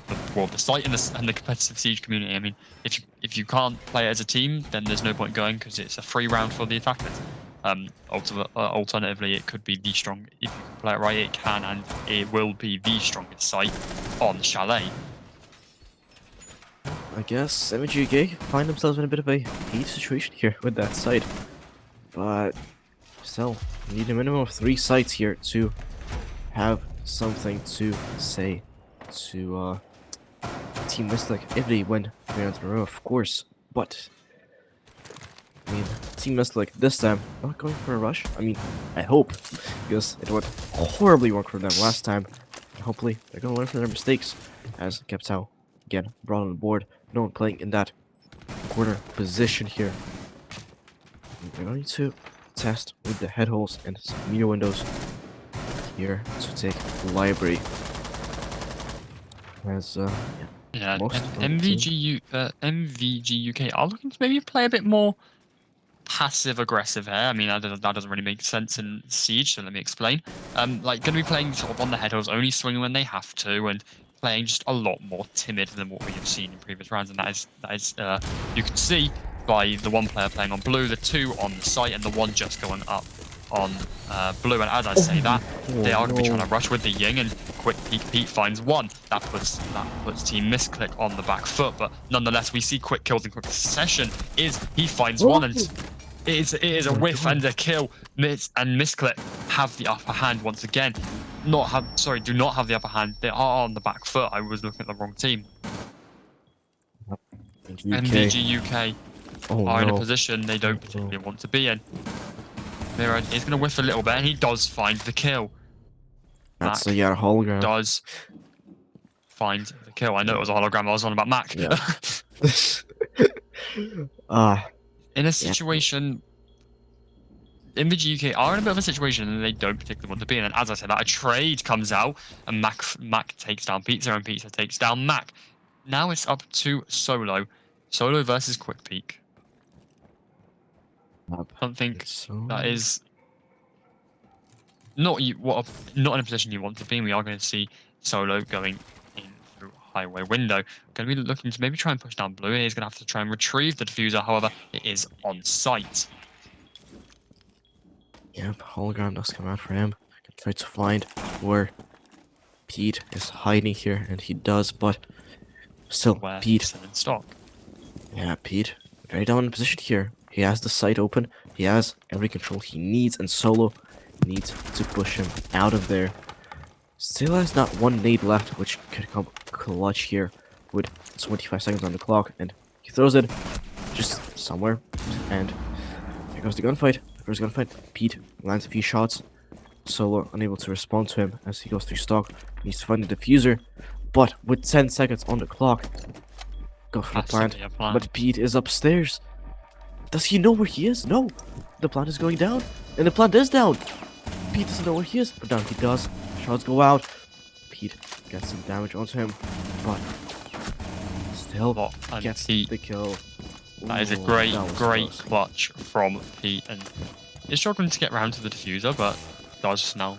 the site and the competitive Siege community. I mean, if you can't play it as a team, then there's no point going because it's a free round for the attackers. Alternatively, it could be the strong. If you can play it right, it can and it will be the strongest site on Chalet. I guess MVG UK find themselves in a bit of a heat situation here with that site, but still need a minimum of 3 sites here to have something to say to Team Missclick if they win 3 rounds in a row, of course. But I mean, Team Missclick this time not going for a rush. I mean, I hope, because it went horribly wrong for them last time. And hopefully they're gonna learn from their mistakes, as Captao again brought on the board. No one playing in that corner position here. They're going to test with the head holes and some media windows here to take the library. As yeah, MVG UK are looking to maybe play a bit more passive aggressive here. I mean, that doesn't really make sense in Siege, so let me explain. Like, going to be playing sort of on the head holes, only swinging when they have to, and playing just a lot more timid than what we have seen in previous rounds, and that is you can see by the 1 player playing on blue, the 2 on the site, and the 1 just going up on blue. And as I say that, they are going to be trying to rush with the Ying, and quick peek Pete finds 1. That puts Team Missclick on the back foot, but nonetheless we see quick kills in quick succession. He finds 1, and it is a whiff and a kill. And Missclick have the upper hand once again. Do not have the upper hand. They are on the back foot. I was looking at the wrong team. MVG UK are in a position they don't particularly want to be in. Mira is going to whiff a little bit, and he does find the kill. That's a hologram. Does find the kill. I know it was a hologram. I was on about Mac. Yeah. In a situation, MVG UK are in a bit of a situation and they don't particularly want to be in. And as I said, a trade comes out, and Mac takes down Pizza, and Pizza takes down Mac. Now it's up to Solo. Solo versus Quick Peek. Something that is not in a position you want to be in. We are going to see Solo going in through highway window. Going to be looking to maybe try and push down blue. He's going to have to try and retrieve the diffuser. However, it is on site. Yep, hologram does come out for him. I can try to find where Pete is hiding here, and he does, but still, Pete. In stock. Yeah, Pete, very dominant position here. He has the site open, he has every control he needs, and Solo needs to push him out of there. Still has not 1 nade left, which could come clutch here with 25 seconds on the clock, and he throws it just somewhere, and here goes the gunfight. First gunfight, Pete lands a few shots. Solo unable to respond to him as he goes through stock. Needs to find the diffuser, but with 10 seconds on the clock, go for the plant. But Pete is upstairs. Does he know where he is? No. The plant is going down, and the plant is down. Pete doesn't know where he is, but now he does. Shots go out. Pete gets some damage onto him, but still gets the kill. That is a great clutch from Pete, and is struggling to get round to the diffuser, but does now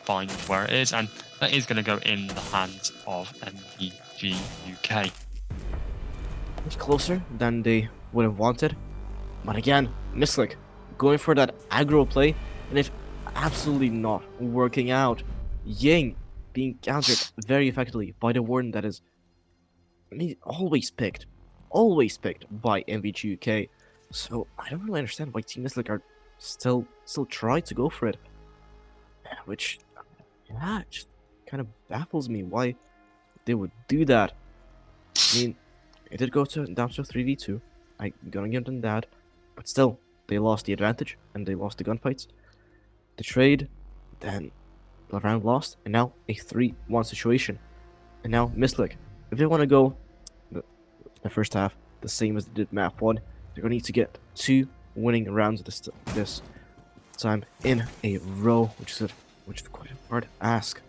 find where it is. And that is going to go in the hands of MVG UK. It's closer than they would have wanted. But again, Missclick going for that aggro play, and it's absolutely not working out. Ying being countered very effectively by the Warden that is always picked by MVG UK. So I don't really understand why Team Missclick are still trying to go for it. Which, yeah, just kind of baffles me why they would do that. I mean, it did go down to 3v2. I'm gonna give them that. But still, they lost the advantage and they lost the gunfights. The trade, then the round lost, and now a 3-1 situation. And now Missclick, if they want to go the first half the same as they did map 1, they're gonna need to get 2 winning rounds this time in a row, which is quite a hard ask.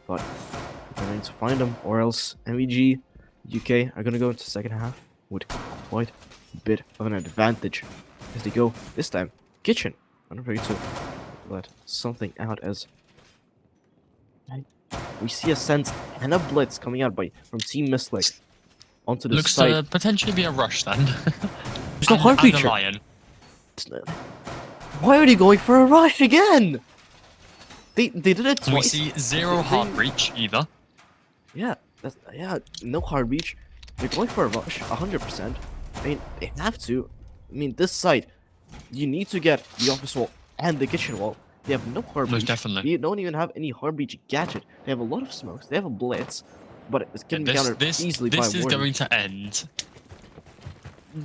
But they're going to find them, or else MVG UK are gonna go into the second half with quite a bit of an advantage as they go this time kitchen. I'm not ready to let something out as we see a sense and a blitz coming out from Team Missclick onto the Looks side. to potentially be a rush then. There's no hard breacher. Lion. Why are they going for a rush again? They did it twice. We see 0 heart breach either. Yeah, no hard breach. They're going for a rush, 100%. I mean, they have to. I mean, this side, you need to get the office wall and the kitchen wall. They have no hard breach. Most definitely. They don't even have any hard breach gadget. They have a lot of smokes. They have a blitz, but it's getting countered easily by This is Warden. going to end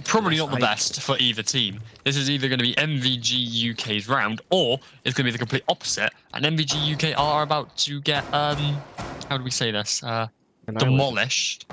probably not the best for either team. This is either going to be MVG UK's round, or it's going to be the complete opposite. And MVG UK are about to get how do we say this? Demolished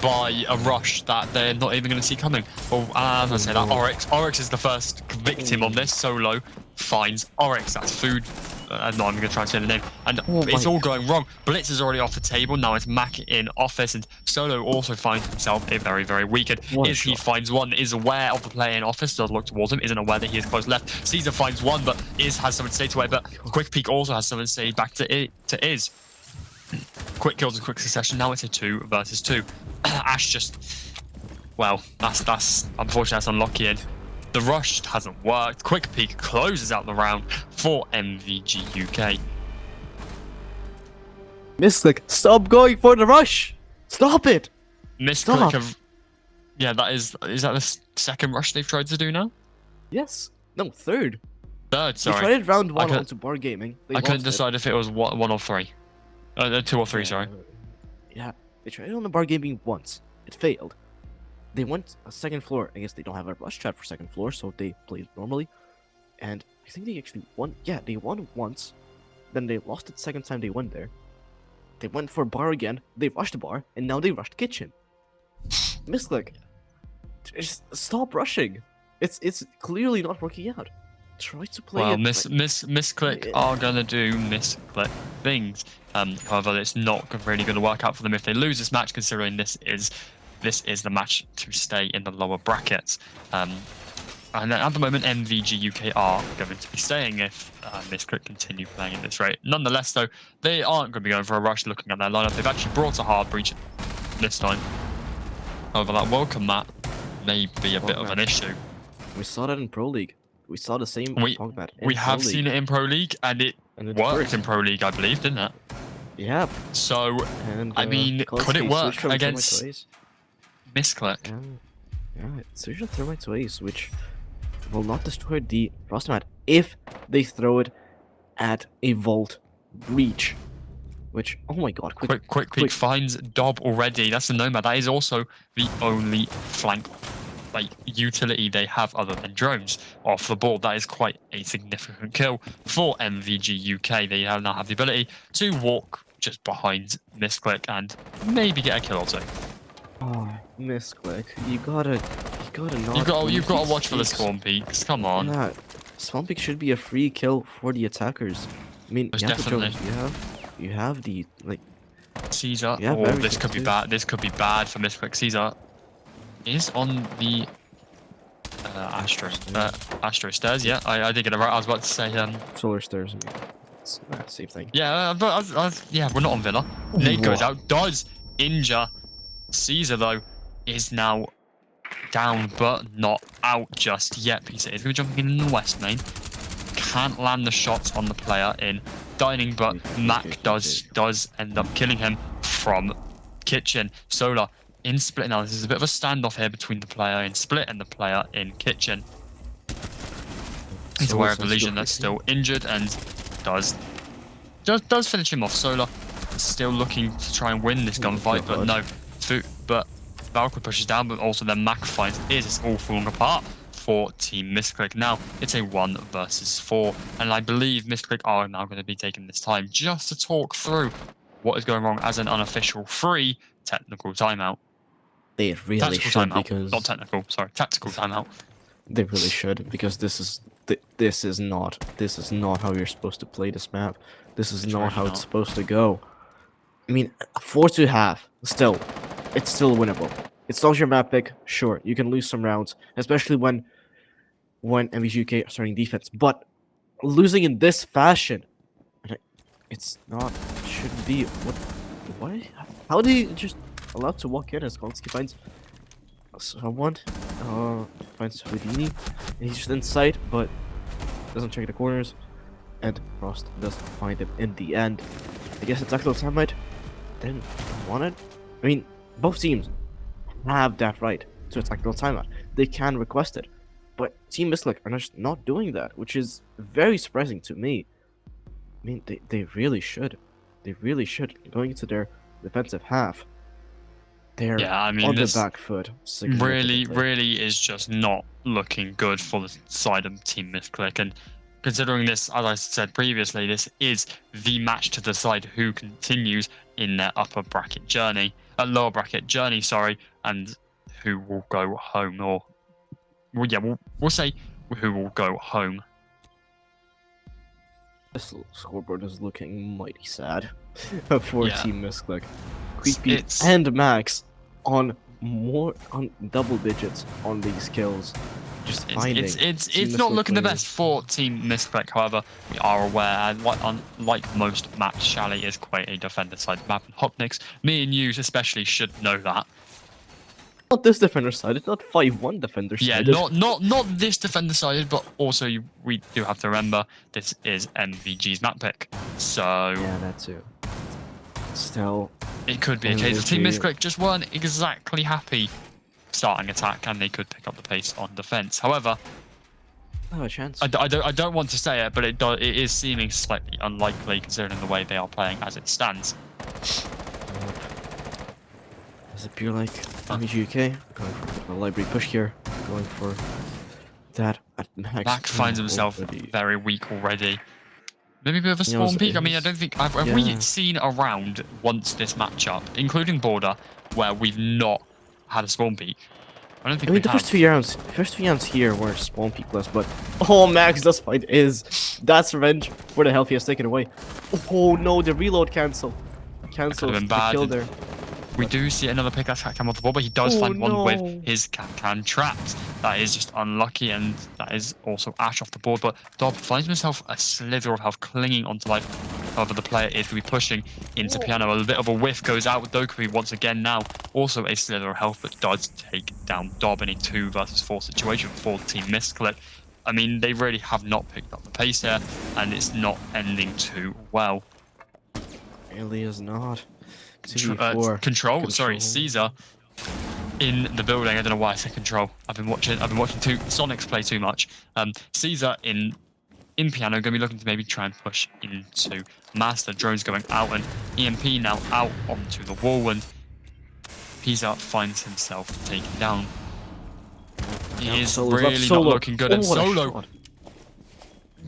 by a rush that they're not even going to see coming. Well, as I say that, Oryx is the first victim on this. Solo finds Oryx. That's food. I'm not even going to try and say the name. And it's all going wrong. Blitz is already off the table. Now it's Mac in office. And Solo also finds himself a very, very weakened. He finds one, is aware of the player in office, does look towards him, isn't aware that he is close left. Caesar finds one, but has something to say to it. But Quick Peek also has something to say back to Iz. Quick kills in quick succession. Now it's a 2 versus 2. Ash just, well, that's unfortunately that's unlucky. And the rush hasn't worked. Quick Peek closes out the round for MVG UK. Missclick, stop going for the rush! Stop it! Missclick have, yeah, is that the second rush they've tried to do now? Yes. No, third. Third, sorry. They tried it round 1 onto Bar Gaming. I couldn't decide if it was 1 or 3. 2 or 3, sorry. Yeah, they tried it on the Bar Gaming once. It failed. They went a second floor. I guess they don't have a rush chat for second floor, so they played normally. And I think they actually won. Yeah, they won once. Then they lost it the second time they went there. They went for bar again. They rushed the bar, and now they rushed kitchen. Missclick, just stop rushing. It's clearly not working out. Try to play. Well, it Missclick are gonna do Missclick things. However, it's not really going to work out for them if they lose this match, considering this is the match to stay in the lower brackets. And at the moment, MVG UK are going to be staying if Missclick continue playing at this rate. Nonetheless, though, they aren't going to be going for a rush looking at their lineup. They've actually brought a hard breach this time. However, that welcome mat may be a bit of an issue. We saw that in Pro League. We saw the same mat. We have seen it in Pro League, and it worked in Pro League, I believe, didn't it? Yeah. So, I mean, could it work against Missclick? Yeah, switch to thermite to ace, which will not destroy the roster mat if they throw it at a vault breach. Which, oh my god, Quick Peek finds Dob already. That's the Nomad. That is also the only flank utility they have other than drones off the board. That is quite a significant kill for MVG UK. They now have the ability to walk just behind Missclick and maybe get a kill or 2. Oh, Missclick, you gotta not. You've got to watch for the spawn peaks. Come on. Nah, spawn peak should be a free kill for the attackers. I mean, most definitely. You have the Caesar. Oh, this could be bad. This could be bad for Missclick. Caesar is on the Astro stairs. Yeah, I did get it right. I was about to say solar stairs. Same thing. Yeah, but yeah, we're not on Villa. Nate goes out, does injure. Caesar, though, is now down, but not out just yet. Peter is going to be jumping in the west main. Can't land the shots on the player in dining, but Mac does end up killing him from kitchen. Solar in split now. This is a bit of a standoff here between the player in split and the player in kitchen. He's aware of the Legion that's still injured and does finish him off. Solar still looking to try and win this gunfight, but no. But Valkyrie pushes down, but also then Mac finds it's all falling apart for Team Missclick. Now it's a 1 versus 4, and I believe Missclick are now going to be taking this time just to talk through what is going wrong as an unofficial free technical timeout. They really should, timeout, because not technical. Sorry, tactical timeout. They really should, because this is not how you're supposed to play this map. This is not how it's supposed to go. I mean, 4-2-1/2, still, it's still winnable. It's not your map pick, sure, you can lose some rounds, especially when MVGK are starting defense, but losing in this fashion, it's not, it shouldn't be. What? How did he just allowed to walk in as Konski finds someone? Finds Houdini, and he's just inside, but doesn't check the corners, and Frost does find him in the end. I guess it's actual timeout. Didn't want it. I mean, both teams have that right to a tactical timeout. They can request it, but Team Missclick are just not doing that, which is very surprising to me. I mean, they really should. They really should. Going into their defensive half, they're on the back foot. Really is just not looking good for the side of Team Missclick. And considering this, as I said previously, this is the match to decide who continues in their lower bracket journey, sorry, and who will go home, or we'll say who will go home. This scoreboard is looking mighty sad for Team Missclick. Creepy and Max on double digits on these kills. Just finding it's not looking the best for Team Missclick. However, we are aware, unlike most maps, Chalet is quite a defender side map, and Hopniks, me and you especially, should know that. Not this defender sided, not 5-1 defender sided. Yeah, not this defender sided, but also we do have to remember this is MVG's map pick. So yeah, that too. Still, it could be a case of Team Missclick just weren't exactly happy starting attack, and they could pick up the pace on defense. However, no chance. I don't want to say it, but it is seeming slightly unlikely considering the way they are playing as it stands. Does it appear like MVGK going for a library push here, going for that at Max? Mac finds himself very weak already. Maybe a bit of a spawn peak. I mean, I don't think have we seen a round once this matchup, including Border, where we've not had a spawn peak. I don't think I mean, the first few rounds here were spawn peakless, but Max does find that's revenge for the health he has taken away. Oh no, the reload cancels the kill there. We do see another pick that's come off the board, but he does find one with his can traps. That is just unlucky, and that is also Ash off the board. But Dob finds himself a slither of health clinging onto life. However, the player is going to be pushing into Piano. A bit of a whiff goes out with Dokuri once again now. Also a slither of health, but does take down Dob in a 2 versus 4 situation for Team Missclick. I mean, they really have not picked up the pace here, and it's not ending too well. Really is not. Control. Sorry, Caesar in the building. I don't know why I said control. I've been watching Sonics play too much. Caesar in Piano going to be looking to maybe try and push into Master. Drone's going out, and EMP now out onto the wall, and Pisa finds himself taken down. He is really not looking good. And Solo,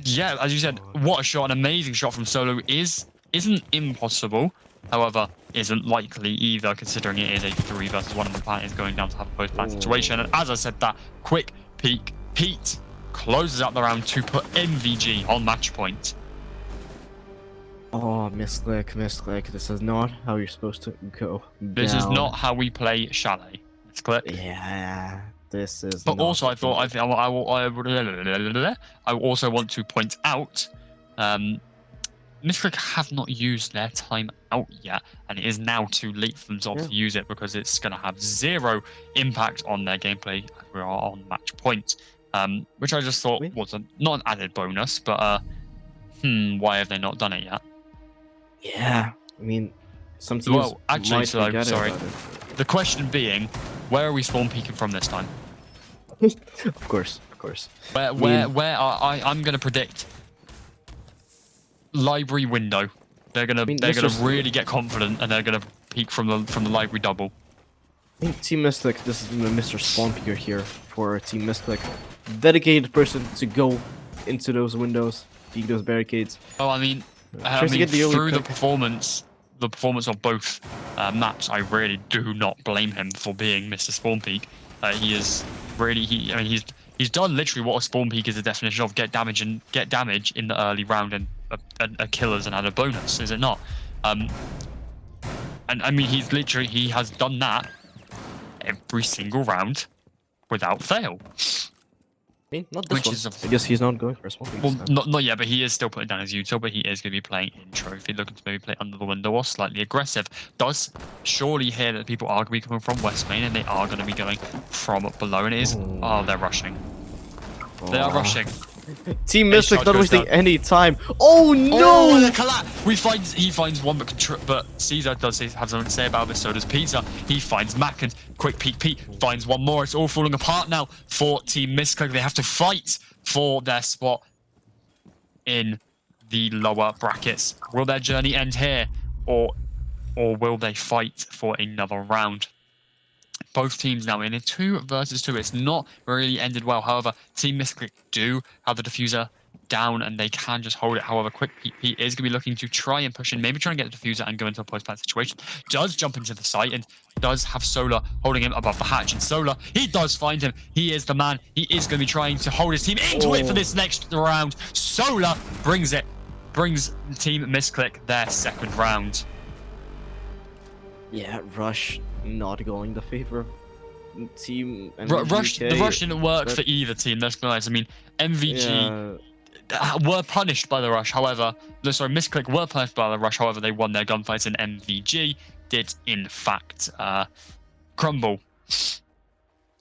yeah, as you said, what a shot! An amazing shot from Solo isn't impossible. However, isn't likely either, considering it is a 3 versus 1 and the planet is going down to have a post-plan situation. And as I said, that quick peek, Pete closes out the round to put MVG on match point. Oh, Missclick, this is not how you're supposed to go down. This is not how we play Chalet. Missclick. Yeah, this is. But also, I also want to point out Missclick have not used their time out yet, and it is now too late for them to Yeah. use it because it's going to have zero impact on their gameplay as we are on match point. Which I just thought Wait. was not an added bonus, but why have they not done it yet? Yeah. I mean, some teams Well, actually, might so forget sorry. about it. The question being, where are we spawn peeking from this time? Of course, of course. Where are I'm going to predict library window. They're gonna really get confident and they're gonna peek from the library double. I think Team Missclick, this is Mr. Spawn Peeker here for Team Missclick. Dedicated person to go into those windows, peek those barricades. Oh, I mean Tries to get the early through the pick. performance of both maps, I really do not blame him for being Mr. Spawn Peek. He is really he's done literally what a Spawn Peek is the definition of: get damage in the early round and a killer's and add a bonus, is it not? And I mean he has done that every single round without fail. I mean, not this Which one. is I guess he's not going for a Spawn Peek. Well, not yet, but he is still putting down his util, but he is going to be playing in trophy, looking to maybe play under the window or slightly aggressive. Does surely hear that people are going to be coming from West Main and they are going to be going from below, and it is... Oh, they're rushing. They are rushing. Team Hey, Missclick charge not goes wasting down. any time. Oh no! Oh, the collapse! He finds one, but Caesar does have something to say about this. So does Peter. He finds Mac and quick peek Pete finds one more. It's all falling apart now for Team Missclick. They have to fight for their spot in the lower brackets. Will their journey end here, or will they fight for another round? Both teams now in a 2 versus 2. It's not really ended well. However, Team Missclick do have the diffuser down and they can just hold it. However, Quick Pete is going to be looking to try and push in, maybe try and get the diffuser and go into a post-plant situation. Does jump into the site and does have Solar holding him above the hatch. And Solar, he does find him. He is the man. He is going to be trying to hold his team into it for this next round. Solar brings Team Missclick their second round. Yeah, Rush not going the favor of Team Rush, MVG. the rush didn't work but- for either team. Let's be honest. I mean, MVG Yeah, were punished by the rush. However, Missclick were punished by the rush. However, they won their gunfights, and MVG did in fact crumble.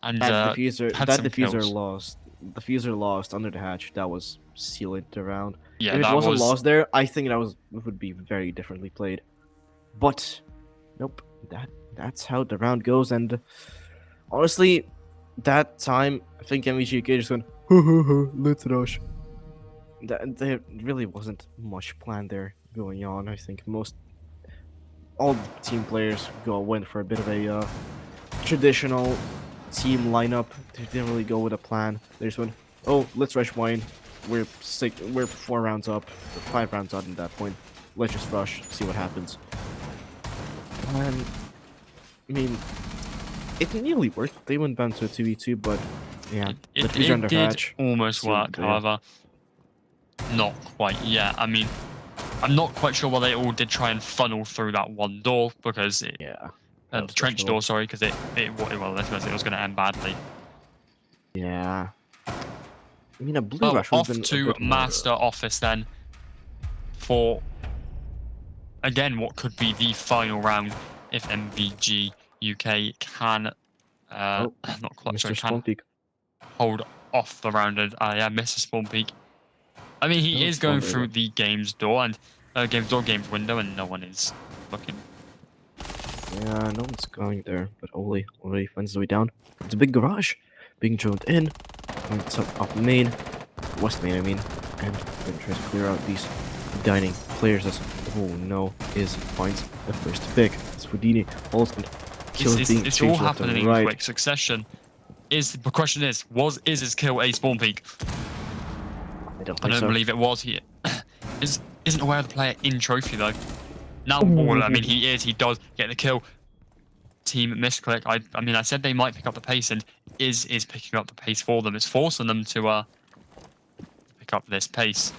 And that diffuser, had that some diffuser kills. lost. Diffuser lost under the hatch. That was sealing the round. Yeah, If it that wasn't was lost there, I think it would be very differently played. But nope, that's how the round goes. And honestly, that time I think MVG just went, let's rush. There really wasn't much plan there going on. I think all the team players went for a bit of a traditional team lineup. They didn't really go with a plan. They just went, oh, let's rush wine. We're 4 rounds up, or 5 rounds up at that point. Let's just rush, see what happens. And I mean, it nearly worked. They went down to a 2v2, but yeah, the diffuser It under did hatch. almost sealed work. there. However, not quite yet. I mean, I'm not quite sure why they all did try and funnel through that one door because Yeah. the trench door, sorry, because it was going to end badly. Yeah. I mean, a blue Well, rush would off have been a to bit more- Master Office then for, again, what could be the final round if MVG UK can, Oh, not clutch, Mr. sorry, Spawn can Peak. hold off the round. And, yeah, Mr. Spawn Peak. I mean, he No is Spawn going there, through though. the game's door and game's window, and no one is looking. Yeah, no one's going there, but Oli already finds his way down. It's a big garage being droned in. It's up main, west main, I mean, and then tries to clear out these dining players. As oh no, finds a first pick. It's Fudini. Holston kills being It's all changed left and happening in right. quick succession. The question is his kill a Spawn Peak? I don't I think don't so. believe it was. He isn't aware of the player in trophy though. Now, well, I mean, he does get the kill. Team Missclick. I mean, I said they might pick up the pace, and is picking up the pace for them. It's forcing them to pick up this pace.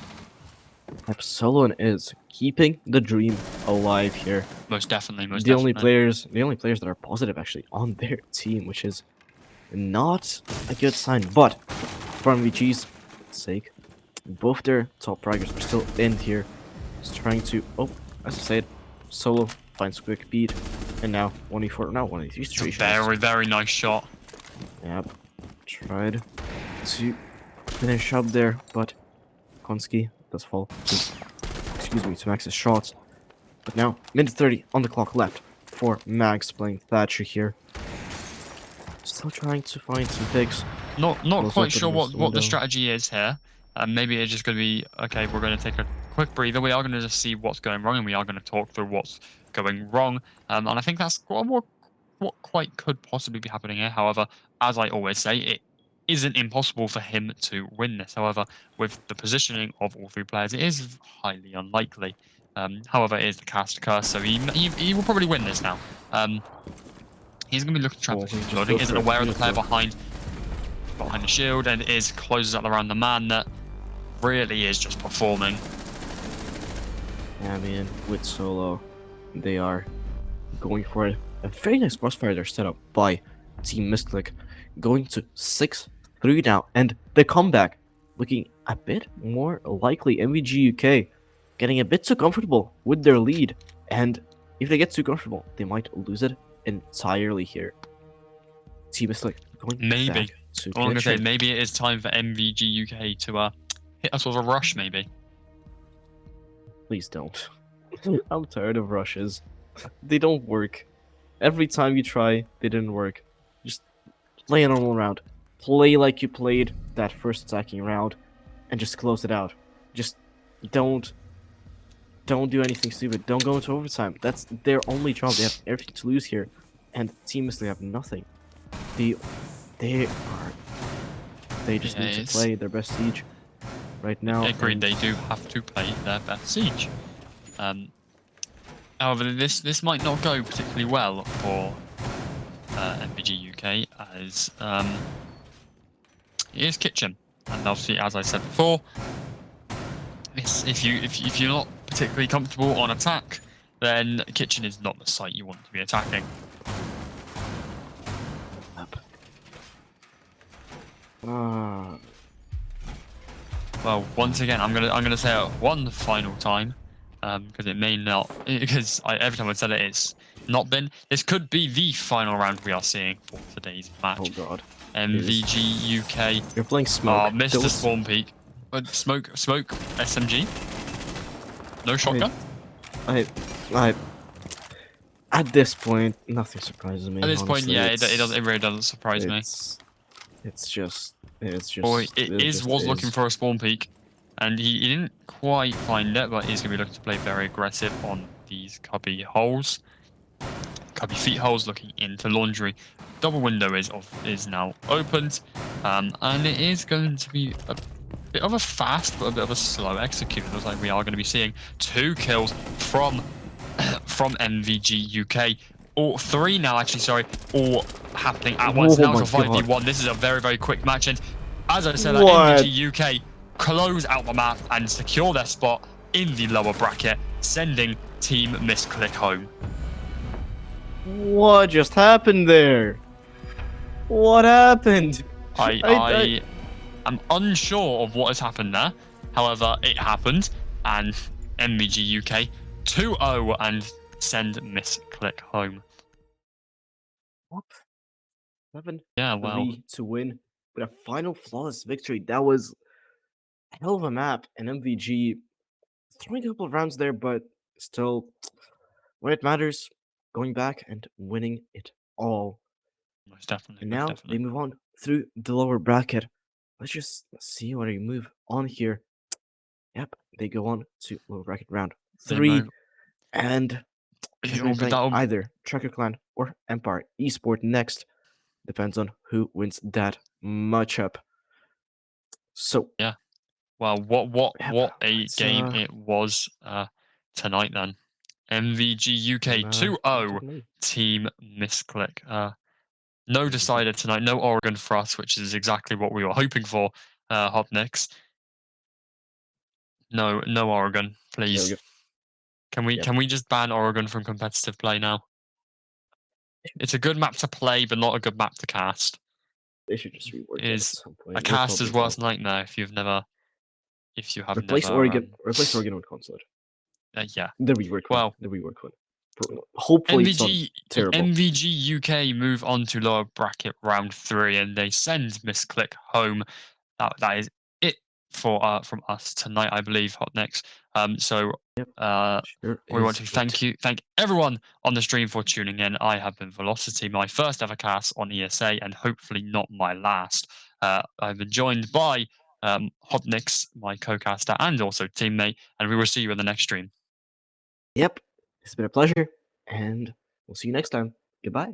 Epsilon is keeping the dream alive here. Most definitely. The only players that are positive actually on their team, which is not a good sign. But for MVG's sake, both their top fraggers are still in here. He's trying to, oh, as I said, solo finds quick beat, and now 1v4, now 1v3 It's a situation. very, very nice shot. Yep, tried to finish up there, but Konski does fall to, excuse me, to Max's shots. But now, minute 30 on the clock left for Max playing Thatcher here. Still trying to find some picks. Not Close quite open sure against what the window. strategy is here. Maybe it's just going to be, okay, we're going to take a quick breather. We are going to just see what's going wrong, and we are going to talk through what's going wrong. And I think that's what quite could possibly be happening here. However, as I always say, it isn't impossible for him to win this. However, with the positioning of all three players, it is highly unlikely. However, it is the cast curse, so he will probably win this now. He's going to be looking to trap Oh, the he just building, goes isn't for it. aware of the Yes, player though. behind the shield, and is closes up around the man that really is just performing. Yeah, man, with solo, they are going for it. A very nice crossfire there set up by Team Missclick, going to 6-3 now, and the comeback looking a bit more likely. MVG UK getting a bit too comfortable with their lead, and if they get too comfortable, they might lose it entirely here. Team Missclick going Maybe. back to All I'm going to say is kitchen. maybe it is time for MVG UK to hit us with a rush, maybe. Please don't. I'm tired of rushes. They don't work. Every time you try, they didn't work. Just play a normal round. Play like you played that first attacking round, and just close it out. Just don't do anything stupid. Don't go into overtime. That's their only job. They have everything to lose here, and Team Missile have nothing. They just Yeah, need to it's play their best siege right now. agreed. And They do have to play their best siege. However, this might not go particularly well for MVG UK, as it is kitchen, and obviously, as I said before, if you're not particularly comfortable on attack, then kitchen is not the site you want to be attacking. ah, Well, once again, I'm gonna say it one final time, because it may not, because every time I said it, it's not been. This could be the final round we are seeing for today's match. oh god. MVG UK. You're playing smoke. Missed the Don't- spawn peak. But smoke SMG. No shotgun. I at this point, nothing surprises me. At this point, honestly. yeah, it really doesn't surprise me. It's just Boy, it just was looking is. for a spawn peak, and he didn't quite find it, but he's going to be looking to play very aggressive on these cubby holes. Cubby feet holes looking into laundry. Double window is now opened, and it is going to be a bit of a fast but a bit of a slow execute. It looks like we are going to be seeing 2 kills from MVG UK. Or 3 now, actually, sorry, all happening at once. Oh Now my it's a 5v1. god. This is a very, very quick match. And as I said, What? MVG UK close out the map and secure their spot in the lower bracket, sending Team Missclick home. What just happened there? What happened? I am unsure of what has happened there. However, it happened, and MVG UK 2-0 and send Missclick home. What? 7-3 Yeah, well, to win with a final flawless victory. That was a hell of a map, and MVG throwing a couple of rounds there, but still, when it matters, going back and winning it all. most definitely, And most now they definitely. move on through the lower bracket. Let's just see what they move on here. Yep, they go on to lower bracket round They 3, move. and they're going to be playing either Tracker Clan or Empire Esport next. Depends on who wins that matchup. So Yeah. Well, what yep, a let's game it was tonight then. MVG UK turn 2-0 to me. Team Missclick. No decider tonight, no Oregon for us, which is exactly what we were hoping for, Hopnix. No Oregon, There we please. go. Yep. Can we just ban Oregon from competitive play now? It's a good map to play, but not a good map to cast. They should just rework It it at is some point. a It'll caster's probably worst help. nightmare if you have Replace never Oregon with Consulate. Yeah. The rework one. Well, The rework one. Hopefully, it's not MVG terrible. MVG UK move on to lower bracket round 3, and they send Missclick home. That is it for from us tonight, I believe. Hot next. So Yep, uh, sure we want is to it. thank everyone on the stream for tuning in. I have been Velocity, my first ever cast on ESA, and hopefully not my last. I've been joined by Hotnix, my co-caster and also teammate, and we will see you in the next stream. Yep, it's been a pleasure, and we'll see you next time. Goodbye.